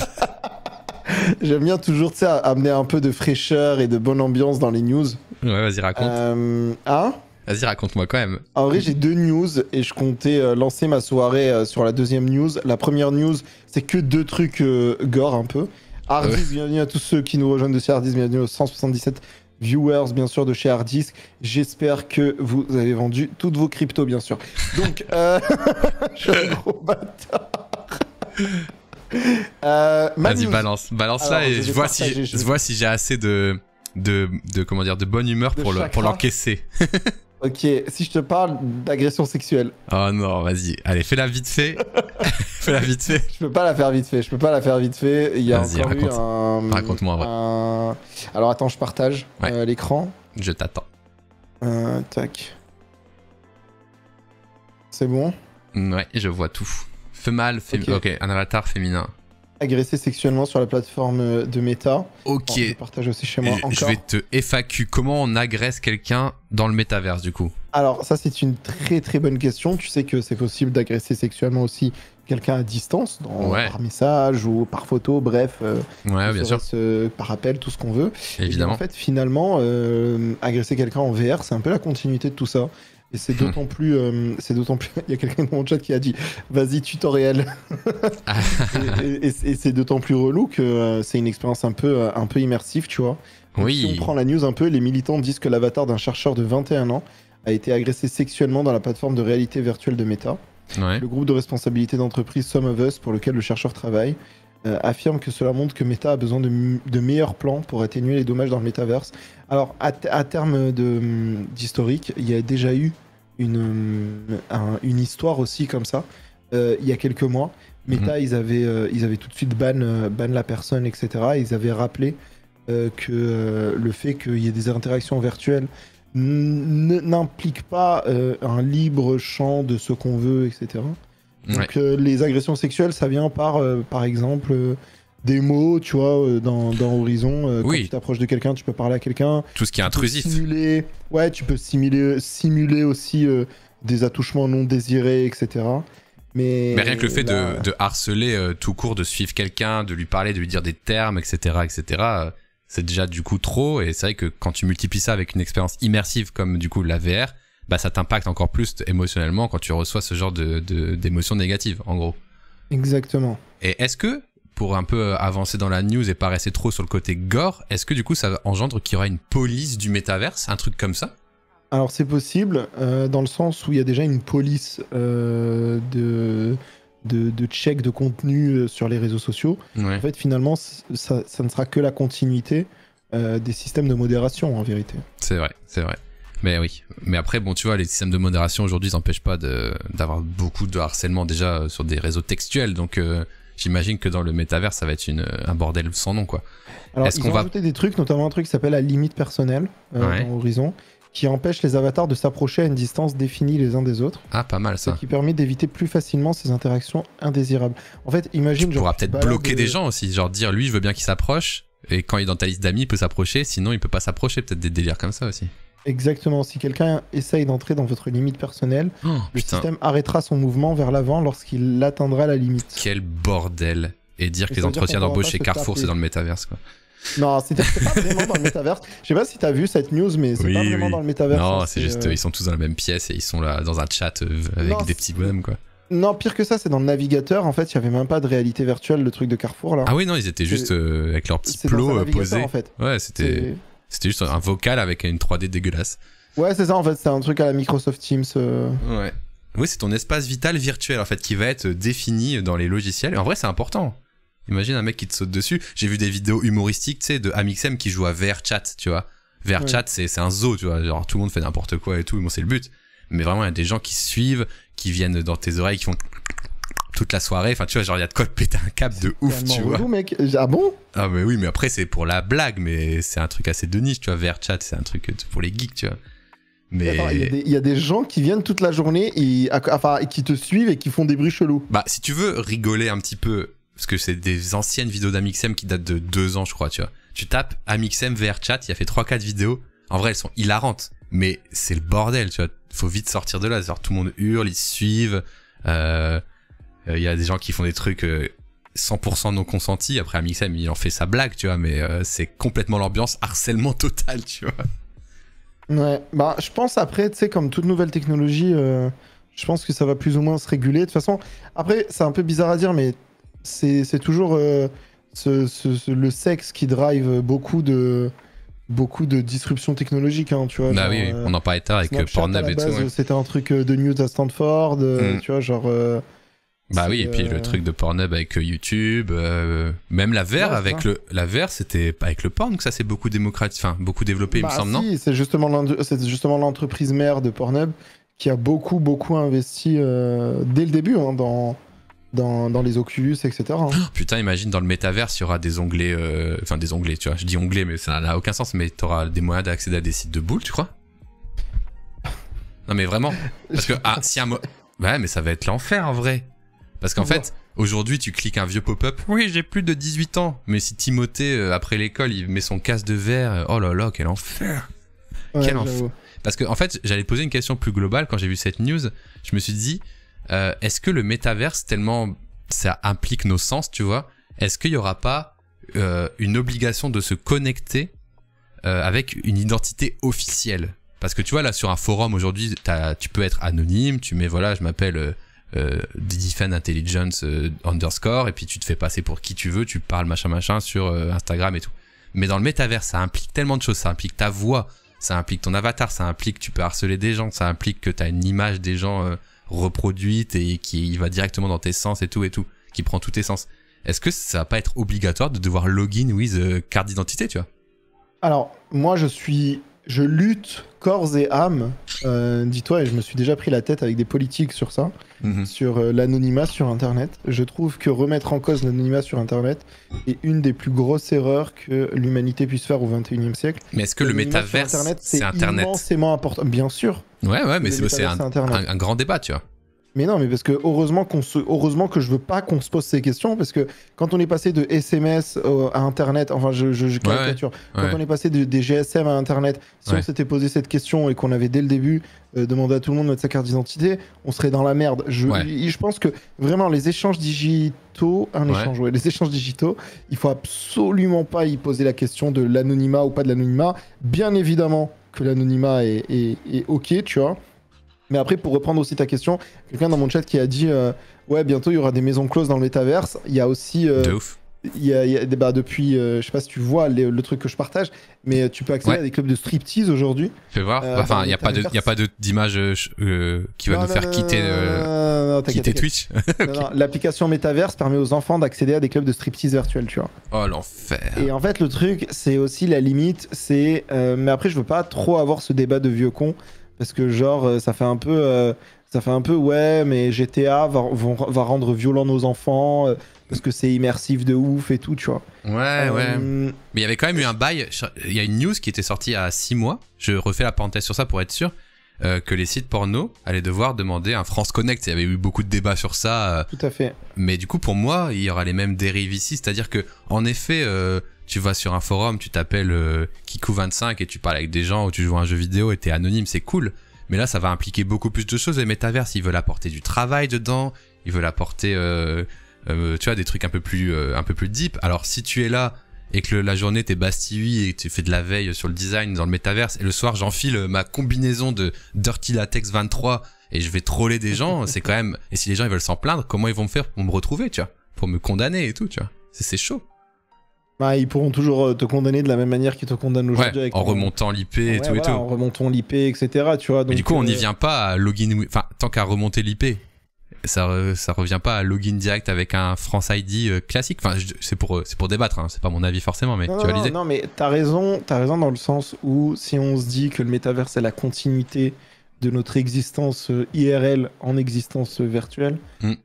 J'aime bien toujours, tu sais, amener un peu de fraîcheur et de bonne ambiance dans les news. Ouais, vas-y, raconte. Vas-y, raconte-moi quand même. En vrai, j'ai 2 news et je comptais lancer ma soirée sur la deuxième news. La première news, c'est que 2 trucs gore un peu. Hardis, bienvenue à tous ceux qui nous rejoignent de chez Hardis, bienvenue aux 177 viewers bien sûr de chez Hardis. J'espère que vous avez vendu toutes vos cryptos bien sûr. Donc je suis un gros bâtard. Vas-y balance là et je vois si j'ai assez de comment dire de bonne humeur pour l'encaisser. Ok, si je te parle d'agression sexuelle. Oh non, vas-y, allez, fais-la vite fait. Fais-la vite fait. Je peux pas la faire vite fait, Il y a encore eu un... Raconte-moi. Alors attends, je partage l'écran. Je t'attends. Tac. C'est bon? Ouais, je vois tout. Femelle, ok, un avatar féminin. Agressé sexuellement sur la plateforme de Meta. Ok. Bon, je partage aussi chez moi encore. Je vais te FAQ. Comment on agresse quelqu'un dans le métaverse du coup? Alors ça c'est une très très bonne question. Tu sais que c'est possible d'agresser sexuellement aussi quelqu'un à distance, par message ou par photo, bref. Ouais, bien sûr. Par appel, tout ce qu'on veut. Évidemment. Et en fait, finalement, agresser quelqu'un en VR, c'est un peu la continuité de tout ça. Et c'est d'autant plus, il y a quelqu'un dans mon chat qui a dit vas-y tutoriel. et c'est d'autant plus relou que c'est une expérience un peu immersive, tu vois. Donc, si on prend la news un peu, les militants disent que l'avatar d'un chercheur de 21 ans a été agressé sexuellement dans la plateforme de réalité virtuelle de Meta. Ouais. Le groupe de responsabilité d'entreprise Some of Us, pour lequel le chercheur travaille, affirme que cela montre que Meta a besoin de meilleurs plans pour atténuer les dommages dans le métaverse. Alors, à terme d'historique, il y a déjà eu une histoire aussi comme ça, il y a quelques mois. Meta, ils avaient tout de suite ban la personne, etc. Ils avaient rappelé que le fait qu'il y ait des interactions virtuelles n'implique pas un libre champ de ce qu'on veut, etc. Donc les agressions sexuelles, ça vient par exemple des mots, tu vois, dans Horizon. Quand tu t'approches de quelqu'un, tu peux parler à quelqu'un. Tout ce qui est intrusif. Tu peux simuler aussi des attouchements non désirés, etc. Mais rien que le fait de harceler tout court, de suivre quelqu'un, de lui parler, de lui dire des termes, etc., c'est déjà du coup trop. Et c'est vrai que quand tu multiplies ça avec une expérience immersive comme du coup la VR, bah ça t'impacte encore plus émotionnellement quand tu reçois ce genre d'émotions négatives, en gros. Exactement. Et est-ce que, pour un peu avancer dans la news et pas rester trop sur le côté gore, est-ce que du coup ça engendre qu'il y aura une police du métaverse, un truc comme ça? Alors c'est possible, dans le sens où il y a déjà une police de check de contenu sur les réseaux sociaux. En fait, finalement, ça ne sera que la continuité des systèmes de modération, en vérité. C'est vrai. Mais oui. Mais après, bon, tu vois, les systèmes de modération aujourd'hui, ils n'empêchent pas d'avoir beaucoup de harcèlement déjà sur des réseaux textuels. Donc, j'imagine que dans le métavers, ça va être un bordel sans nom, quoi. Alors, ils ont rajouté des trucs, notamment un truc qui s'appelle la limite personnelle dans Horizon, qui empêche les avatars de s'approcher à une distance définie les uns des autres. Ah, pas mal ça. Ce qui permet d'éviter plus facilement ces interactions indésirables. En fait, imagine... Tu pourras peut-être bloquer des gens aussi, genre dire lui je veux bien qu'il s'approche, Et quand il est dans ta liste d'amis, il peut s'approcher. Sinon, il peut pas s'approcher. Peut-être des délires comme ça aussi. Exactement. Si quelqu'un essaye d'entrer dans votre limite personnelle, le putain. système arrêtera son mouvement vers l'avant lorsqu'il atteindra la limite. Quel bordel. Et dire que Et les ça veut dire entretiens qu'on pourra d'embauche pas chez se Carrefour, taper. c'est dans le métaverse, quoi. Non, c'est pas vraiment dans le métaverse. Je sais pas si t'as vu cette news, mais c'est pas vraiment dans le métaverse. Non, hein, c'est juste, ils sont tous dans la même pièce et ils sont là dans un chat avec Non, des petits bonhommes, quoi. Non, pire que ça, c'est dans le navigateur. En fait, il y avait même pas de réalité virtuelle, le truc de Carrefour là. Ah oui, non, ils étaient juste avec leurs petits c'est dans un plots navigateur, posés. en fait. Ouais, c'était juste un vocal avec une 3D dégueulasse. Ouais, c'est ça en fait. C'est un truc à la Microsoft Teams. Ouais. Oui, c'est ton espace vital virtuel en fait qui va être défini dans les logiciels. Et en vrai, c'est important. Imagine un mec qui te saute dessus. J'ai vu des vidéos humoristiques, tu sais, de Amixem qui joue à VRChat, tu vois. VRChat, c'est un zoo, tu vois. Genre, tout le monde fait n'importe quoi et tout. Bon, c'est le but. Mais vraiment, il y a des gens qui suivent, qui viennent dans tes oreilles, qui font toute la soirée. Enfin, tu vois, genre, il y a de quoi te péter un câble de ouf, tu vois. Relou, mec. Ah bon? Ah, mais oui, mais après, c'est pour la blague, mais c'est un truc assez de niche, tu vois. VRChat, c'est un truc pour les geeks, tu vois. Mais Attends, il y a des gens qui viennent toute la journée et qui te suivent et qui font des bruits chelous. Bah, si tu veux rigoler un petit peu, parce que c'est des anciennes vidéos d'Amixem qui datent de 2 ans, je crois, tu vois. Tu tapes Amixem VRChat, il a fait 3-4 vidéos. En vrai, elles sont hilarantes, mais c'est le bordel, tu vois. Faut vite sortir de là. Genre, tout le monde hurle, ils se suivent. Il y a des gens qui font des trucs 100% non consentis. Après, Amixem, il en fait sa blague, tu vois, mais c'est complètement l'ambiance harcèlement total, tu vois. Ouais, bah je pense après, tu sais, comme toute nouvelle technologie, je pense que ça va plus ou moins se réguler. De toute façon, après, c'est un peu bizarre à dire, mais c'est toujours le sexe qui drive beaucoup de disruptions technologiques, hein, tu vois. Bah genre, oui, on en parlait tard avec Snapchat, Pornhub à la et tout. base, Ouais. C'était un truc de news à Stanford, tu vois, genre... Bah oui, et puis le truc de Pornhub avec YouTube, même la VR Ouais, avec ça. la VR, c'était avec le porn que ça s'est beaucoup beaucoup développé, il me semble, non? Si, c'est justement l'entreprise mère de Pornhub qui a beaucoup investi dès le début hein, dans les Oculus, etc. hein. Putain, imagine dans le métaverse, il y aura des onglets, des onglets, tu vois. Je dis onglets, mais ça n'a aucun sens, mais t'auras des moyens d'accéder à des sites de boules, tu crois? Non, mais vraiment. Parce que, si un ouais, mais ça va être l'enfer en vrai. Parce qu'en fait, aujourd'hui, tu cliques un vieux pop-up. Oui, j'ai plus de 18 ans. Mais si Timothée, après l'école, il met son casque de verre, oh là là, quel enfer. Ouais, Quel enfer. j'avoue. Parce que, en fait, j'allais te poser une question plus globale quand j'ai vu cette news. Je me suis dit, est-ce que le métaverse, tellement ça implique nos sens, tu vois, est-ce qu'il y aura pas une obligation de se connecter avec une identité officielle? Parce que tu vois, là, sur un forum aujourd'hui, tu peux être anonyme, tu mets, voilà, je m'appelle Defend Intelligence _ et puis tu te fais passer pour qui tu veux, tu parles machin sur Instagram et tout. Mais dans le métaverse, ça implique tellement de choses, ça implique ta voix, ça implique ton avatar, ça implique que tu peux harceler des gens, ça implique que tu as une image des gens reproduite et qui va directement dans tes sens et tout, qui prend tous tes sens. Est-ce que ça va pas être obligatoire de devoir login with carte d'identité, tu vois? Alors, moi, je lutte corps et âme, dis-toi, et je me suis déjà pris la tête avec des politiques sur ça, sur l'anonymat sur Internet. Je trouve que remettre en cause l'anonymat sur Internet est une des plus grosses erreurs que l'humanité puisse faire au 21e siècle. Mais est-ce que le L'anonymat sur métaverse, Internet, c'est Internet? immensément important, bien sûr. Ouais, mais Le c'est métaverse, c'est Internet. un grand débat, tu vois. Mais non, mais parce que heureusement que je veux pas qu'on se pose ces questions, parce que quand on est passé de SMS à Internet, enfin je caricature, quand on est passé des GSM à Internet, si on s'était posé cette question et qu'on avait dès le début demandé à tout le monde de mettre sa carte d'identité, on serait dans la merde. Je pense que vraiment les échanges digitaux, les échanges digitaux, il faut absolument pas y poser la question de l'anonymat ou pas de l'anonymat. Bien évidemment que l'anonymat est ok, tu vois. Mais après, pour reprendre aussi ta question, quelqu'un dans mon chat qui a dit ouais, bientôt il y aura des maisons closes dans le métaverse. Il y a aussi de ouf. Il y a depuis je sais pas si tu vois le truc que je partage, mais tu peux accéder à des clubs de striptease aujourd'hui. Fais voir. Enfin, il y a pas d'image qui va nous faire quitter Twitch. Non, l'application Metaverse permet aux enfants d'accéder à des clubs de striptease virtuels, tu vois. Oh l'enfer. Et en fait, le truc, c'est aussi la limite, c'est mais après, je veux pas trop avoir ce débat de vieux cons. Parce que genre, ça fait un peu ouais, mais GTA va rendre violent nos enfants parce que c'est immersif de ouf et tout, tu vois. Ouais. Mais il y avait quand même eu un bail. Il y a une news qui était sortie à 6 mois. Je refais la parenthèse sur ça pour être sûr que les sites porno allaient devoir demander un France Connect. Il y avait eu beaucoup de débats sur ça. Tout à fait. Mais du coup, pour moi, il y aura les mêmes dérives ici. C'est-à-dire que, en effet, tu vas sur un forum, tu t'appelles Kikou25 et tu parles avec des gens ou tu joues à un jeu vidéo et t'es anonyme, c'est cool. Mais là, ça va impliquer beaucoup plus de choses. Les métaverses, ils veulent apporter du travail dedans, ils veulent apporter, tu vois, des trucs un peu plus deep. Alors, si tu es là et que la journée t'es bastille et que tu fais de la veille sur le design dans le métaverse et le soir j'enfile ma combinaison de Dirty Latex 23 et je vais troller des gens, c'est quand même... Et si les gens ils veulent s'en plaindre, comment ils vont me faire pour me retrouver, tu vois, pour me condamner et tout, tu vois. C'est chaud. Bah, ils pourront toujours te condamner de la même manière qu'ils te condamnent aujourd'hui. Ouais, en remontant l'IP et tout et tout. En remontant l'IP, etc. Tu vois, donc, mais du coup, on n'y vient pas à login... Enfin, tant qu'à remonter l'IP, ça revient pas à login direct avec un France ID classique. Enfin, c'est pour débattre, hein. C'est pas mon avis forcément, mais non, tu vas l'idée. Non, mais t'as raison dans le sens où si on se dit que le métavers c'est la continuité de notre existence IRL en existence virtuelle,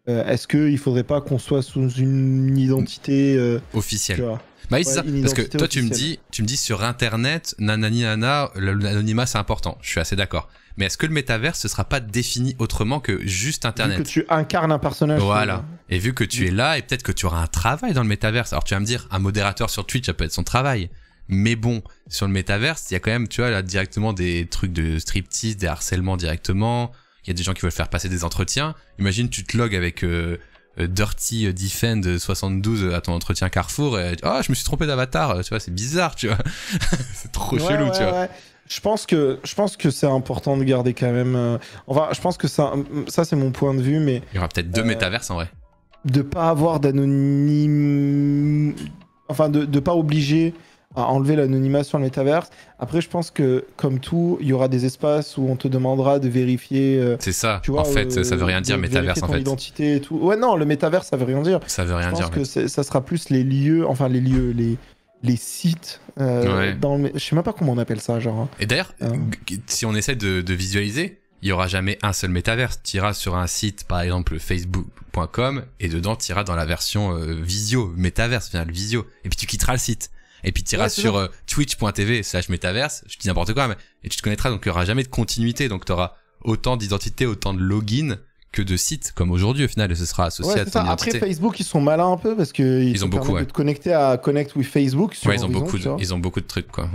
est-ce qu'il faudrait pas qu'on soit sous une identité officielle? Bah oui, c'est ça. Parce que toi, tu me dis sur Internet, nanani nana, l'anonymat c'est important. Je suis assez d'accord. Mais est-ce que le métavers ce sera pas défini autrement que juste Internet? Vu que tu incarnes un personnage. Voilà. Et vu que tu es là, et peut-être que tu auras un travail dans le métavers. Alors tu vas me dire, un modérateur sur Twitch, ça peut être son travail. Mais bon, sur le métavers, il y a quand même, tu vois, là directement des trucs de striptease, des harcèlements directement. Il y a des gens qui veulent faire passer des entretiens. Imagine, tu te logs avec Dirty Defend 72 à ton entretien Carrefour et je me suis trompé d'avatar, tu vois, c'est bizarre, tu vois. C'est trop chelou, tu vois. Je pense que c'est important de garder quand même enfin, je pense que ça c'est mon point de vue, mais il y aura peut-être deux métaverses en vrai. De pas avoir d'anonyme, enfin de pas obliger à enlever l'anonymat sur le métaverse. Après, je pense que, comme tout, il y aura des espaces où on te demandera de vérifier... c'est ça, tu vois, en fait, ça veut rien dire, métaverse, en fait. Identité et tout. Ouais, non, le métaverse, ça veut rien dire. Ça veut rien dire. Je pense que ça sera plus les lieux, enfin les sites, dans le... je sais même pas comment on appelle ça, genre. Et d'ailleurs, si on essaie de visualiser, il y aura jamais un seul métaverse. Tu iras sur un site, par exemple, facebook.com, et dedans, tu iras dans la version visio, métaverse, le visio, et puis tu quitteras le site. Et puis tu iras sur twitch.tv/métaverse, je dis n'importe quoi, mais et tu te connaîtras, donc il n'y aura jamais de continuité, donc tu auras autant d'identités, autant de logins que de sites, comme aujourd'hui au final, et ce sera associé à ton identité. Après, Facebook, ils sont malins un peu, parce qu'ils ont beaucoup, de te connecter à Connect with Facebook. Sur ils ont beaucoup de trucs, quoi,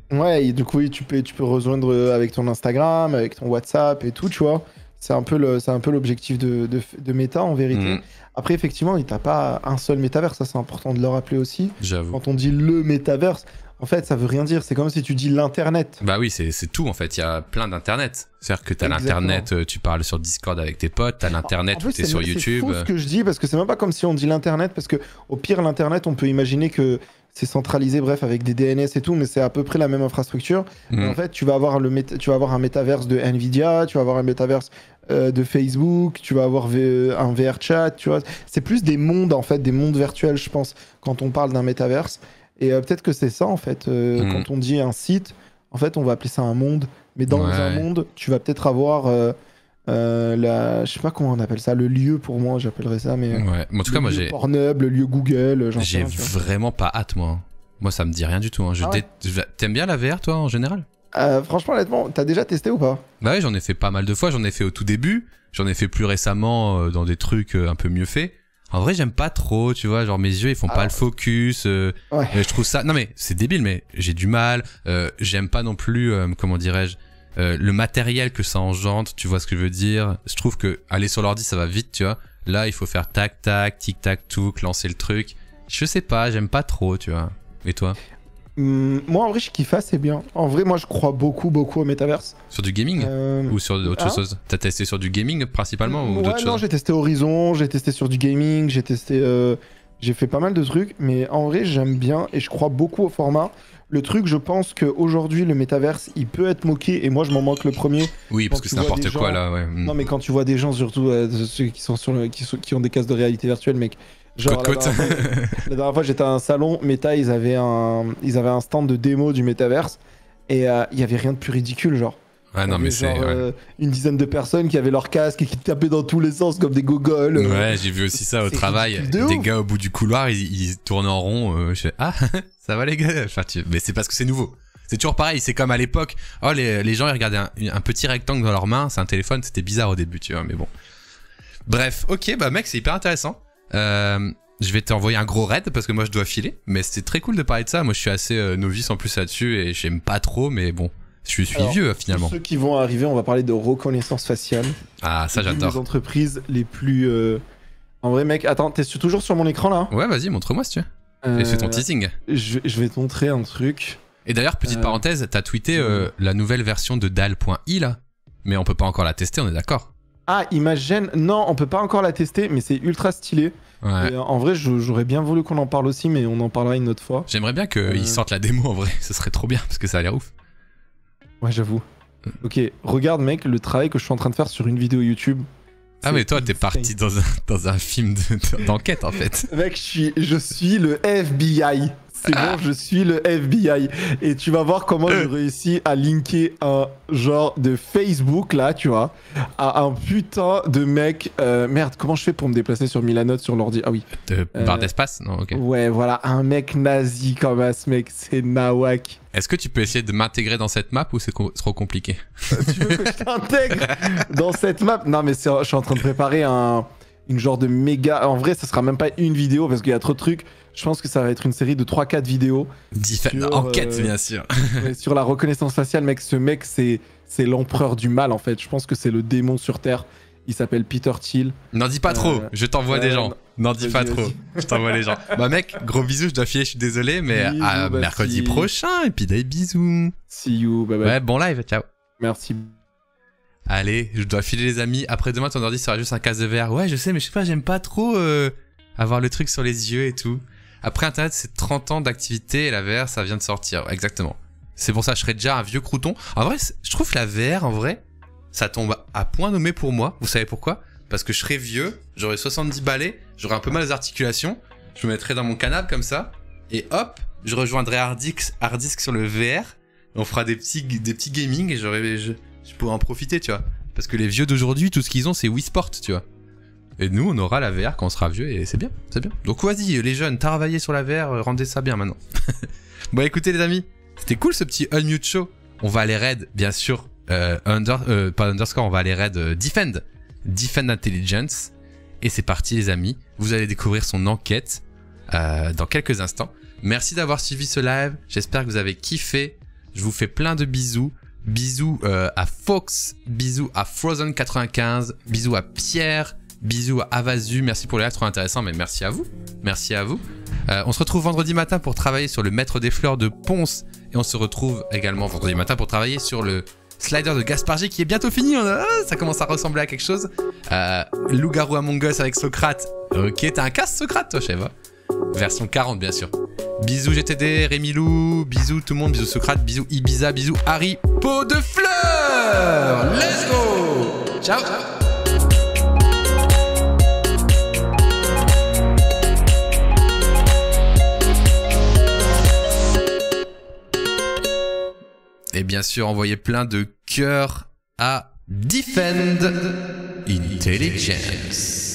Ouais, et du coup, tu peux rejoindre avec ton Instagram, avec ton WhatsApp et tout, tu vois. C'est un peu l'objectif de Meta, en vérité. Après, effectivement, il t'a pas un seul métavers, ça c'est important de le rappeler aussi. J'avoue. Quand on dit le métaverse, en fait, ça veut rien dire. C'est comme si tu dis l'internet. Bah oui, c'est tout en fait. Il y a plein d'internet. C'est-à-dire que t'as l'internet, tu parles sur Discord avec tes potes, t'as l'internet où t'es sur YouTube. C'est fou ce que je dis, parce que c'est même pas comme si on dit l'internet, parce que au pire, l'internet, on peut imaginer que c'est centralisé, bref, avec des DNS et tout, mais c'est à peu près la même infrastructure. En fait, tu vas avoir un métaverse de Nvidia, tu vas avoir un métaverse de Facebook, tu vas avoir un VR chat, tu vois. C'est plus des mondes, en fait, des mondes virtuels, je pense, quand on parle d'un métaverse. Et peut-être que c'est ça, en fait, quand on dit un site, en fait, on va appeler ça un monde. Mais dans un monde, tu vas peut-être avoir... je sais pas comment on appelle ça, le lieu pour moi, j'appellerais ça, mais en tout cas, moi j'ai Pornhub, le lieu Google, j'ai vraiment pas hâte, moi ça me dit rien du tout, hein. T'aimes bien la VR toi en général? Franchement, honnêtement, t'as déjà testé ou pas? Bah ouais, j'en ai fait pas mal de fois, j'en ai fait au tout début, j'en ai fait plus récemment dans des trucs un peu mieux faits. En vrai, j'aime pas trop, tu vois, genre mes yeux ils font pas le focus, je trouve ça, non mais c'est débile, mais j'ai du mal, j'aime pas non plus, comment dirais-je, le matériel que ça engendre, tu vois ce que je veux dire. Je trouve que aller sur l'ordi ça va vite, tu vois. Là il faut faire tac tac, tic tac touc, lancer le truc. Je sais pas, j'aime pas trop, tu vois. Et toi? Moi en vrai je kiffe assez bien. En vrai moi je crois beaucoup au métaverse. Sur du gaming ou sur autre chose? T'as testé sur du gaming principalement ou d'autres choses? Non, j'ai testé Horizon, j'ai testé sur du gaming, j'ai fait pas mal de trucs, mais en vrai j'aime bien et je crois beaucoup au format. Le truc, je pense qu'aujourd'hui, le métaverse, il peut être moqué, et moi, je m'en moque le premier. Oui, parce que c'est n'importe quoi, là, ouais. Non, mais quand tu vois des gens, surtout ceux qui ont des casques de réalité virtuelle, mec. Genre, la dernière fois, j'étais à un salon, Meta, ils avaient un stand de démo du métaverse, et il y avait rien de plus ridicule, genre. Ouais, non, mais c'est une dizaine de personnes qui avaient leur casque et qui tapaient dans tous les sens comme des gogoles. Ouais, j'ai vu aussi ça au travail. Des gars au bout du couloir, ils tournaient en rond. Je fais, ça va les gars. Enfin, mais c'est parce que c'est nouveau. C'est toujours pareil, c'est comme à l'époque. Oh, les gens ils regardaient un petit rectangle dans leurs mains, c'est un téléphone, c'était bizarre au début, tu vois, mais bon. Bref, ok, bah mec, c'est hyper intéressant. Je vais t'envoyer un gros raid parce que moi je dois filer. Mais c'était très cool de parler de ça. Moi je suis assez novice en plus là-dessus et j'aime pas trop, mais bon. Je suis vieux finalement. Pour ceux qui vont arriver, on va parler de reconnaissance faciale. Ah, ça j'adore. Les entreprises les plus. En vrai, mec, attends, t'es toujours sur mon écran là? Ouais, vas-y, montre-moi si tu veux. Et fais ton teasing. Je vais te montrer un truc. Et d'ailleurs, petite parenthèse, t'as tweeté la nouvelle version de DAL.i là, mais on peut pas encore la tester, on est d'accord? Ah, Imagen, non, on peut pas encore la tester, mais c'est ultra stylé. Ouais. Et, en vrai, j'aurais bien voulu qu'on en parle aussi, mais on en parlera une autre fois. J'aimerais bien qu'ils sortent la démo en vrai, ce serait trop bien parce que ça a l'air ouf. Ouais, j'avoue. Ok, regarde mec, le travail que je suis en train de faire sur une vidéo YouTube. Ah mais toi t'es parti dans un film d'enquête en fait. Mec, je suis le FBI. C'est bon, je suis le FBI. Et tu vas voir comment j'ai réussi à linker un genre de Facebook, là, tu vois, à un putain de mec... merde, comment je fais pour me déplacer sur Milanote sur l'ordi? Ah oui. Barre d'espace? Non, ok. Ouais, voilà, un mec nazi comme ça, ce mec, c'est nawak. Est-ce que tu peux essayer de m'intégrer dans cette map ou c'est trop compliqué? Tu veux que je t'intègre dans cette map? Non, mais je suis en train de préparer une genre de méga... En vrai, ça sera même pas une vidéo parce qu'il y a trop de trucs. Je pense que ça va être une série de 3-4 vidéos. Enquête, bien sûr. Sur la reconnaissance faciale, mec, ce mec, c'est l'empereur du mal, en fait. Je pense que c'est le démon sur Terre. Il s'appelle Peter Thiel. N'en dis pas trop, je t'envoie des gens. N'en dis pas trop, je t'envoie les gens. Bah mec, gros bisous, je dois filer, je suis désolé, mais bisous, à mercredi prochain, et puis des bisous. See you, bye bye. Ouais, bon live, ciao. Merci. Allez, je dois filer les amis. Après demain, ton ordi sera juste un casque de verre. Ouais, je sais, mais je sais pas, j'aime pas trop avoir le truc sur les yeux et tout. Après Internet, c'est 30 ans d'activité et la VR, ça vient de sortir. Ouais, exactement. C'est pour ça que je serais déjà un vieux crouton. En vrai, je trouve que la VR, en vrai, ça tombe à point nommé pour moi. Vous savez pourquoi? Parce que je serais vieux, j'aurais 70 balais, j'aurais un peu mal aux articulations, je me mettrais dans mon canapé comme ça, et hop, je rejoindrais Hardisk sur le VR, on fera des petits gaming et je pourrais en profiter, tu vois. Parce que les vieux d'aujourd'hui, tout ce qu'ils ont, c'est Wii Sport, tu vois. Et nous, on aura la VR quand on sera vieux et c'est bien, c'est bien. Donc vas-y, les jeunes, travaillez sur la VR, rendez ça bien maintenant. Bon, écoutez les amis, c'était cool ce petit Unmute Show. On va aller raid, bien sûr, pas underscore, on va aller raid Defend Intelligence. Et c'est parti les amis, vous allez découvrir son enquête dans quelques instants. Merci d'avoir suivi ce live, j'espère que vous avez kiffé. Je vous fais plein de bisous. Bisous à Fox, bisous à Frozen95, bisous à Pierre, bisous à Avazu, merci pour les lives trop intéressants, mais merci à vous. Merci à vous. On se retrouve vendredi matin pour travailler sur le Maître des Fleurs de Ponce. Et on se retrouve également vendredi matin pour travailler sur le Slider de Gaspargé qui est bientôt fini. Ça commence à ressembler à quelque chose. Loup-garou Among Us avec Socrate. Ok, t'as un casque Socrate toi, je sais pas. Version 40 bien sûr. Bisous GTD, Rémi Lou, bisous tout le monde, bisous Socrate, bisous Ibiza, bisous Harry, pot de fleurs. Let's go. Ciao. Et bien sûr, envoyez plein de cœurs à Defend Intelligence.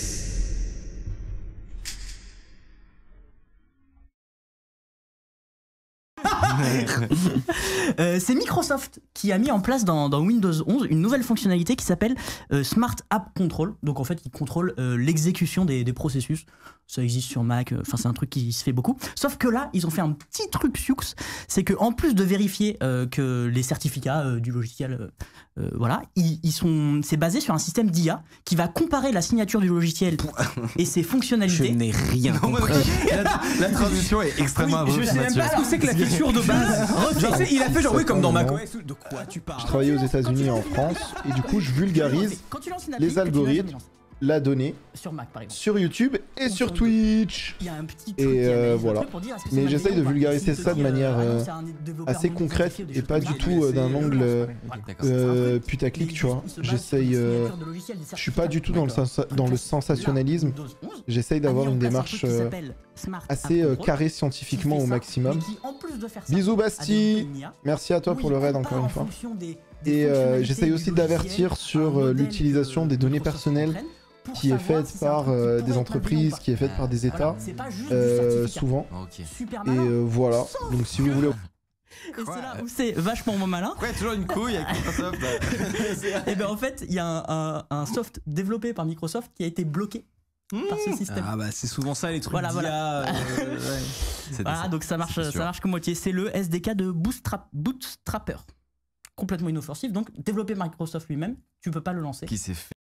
C'est Microsoft qui a mis en place dans Windows 11 une nouvelle fonctionnalité qui s'appelle Smart App Control. Donc en fait, il contrôle l'exécution des processus. Ça existe sur Mac, enfin c'est un truc qui se fait beaucoup. Sauf que là, ils ont fait un petit truc sioux, c'est que en plus de vérifier que les certificats du logiciel, voilà, c'est basé sur un système d'IA qui va comparer la signature du logiciel et ses fonctionnalités. Je n'ai rien compris. La transition est extrêmement abrupte. Je sais même pas ce que c'est que la feature de base. Genre, il a fait genre oui comme dans macOS. De quoi tu parles? Je travaillais aux États-Unis et en France et du coup je vulgarise les algorithmes, la donnée sur Mac par exemple, sur YouTube et sur Twitch. Il y a un petit truc et voilà. Mais j'essaye de vulgariser ça de manière assez concrète et pas du tout d'un angle putaclic, tu vois. J'essaye. Je suis pas du tout dans le sensationnalisme. J'essaye d'avoir une démarche assez carrée scientifiquement au maximum. Bisous Basti. Merci à toi pour le raid encore une fois. Et j'essaye aussi d'avertir sur l'utilisation des données personnelles qui est faite par des entreprises, qui est faite par des États, souvent. Et voilà, donc si vous voulez... Et c'est là où c'est vachement malin. Ouais, toujours une couille avec Microsoft. Et ben en fait, il y a un soft développé par Microsoft qui a été bloqué par ce système. Ah bah c'est souvent ça les trucs Voilà, d'IA. ouais. Voilà, donc ça marche que moitié. C'est le SDK de Bootstrapper. Complètement inoffensif, donc développé Microsoft lui-même, tu peux pas le lancer. Qui s'est fait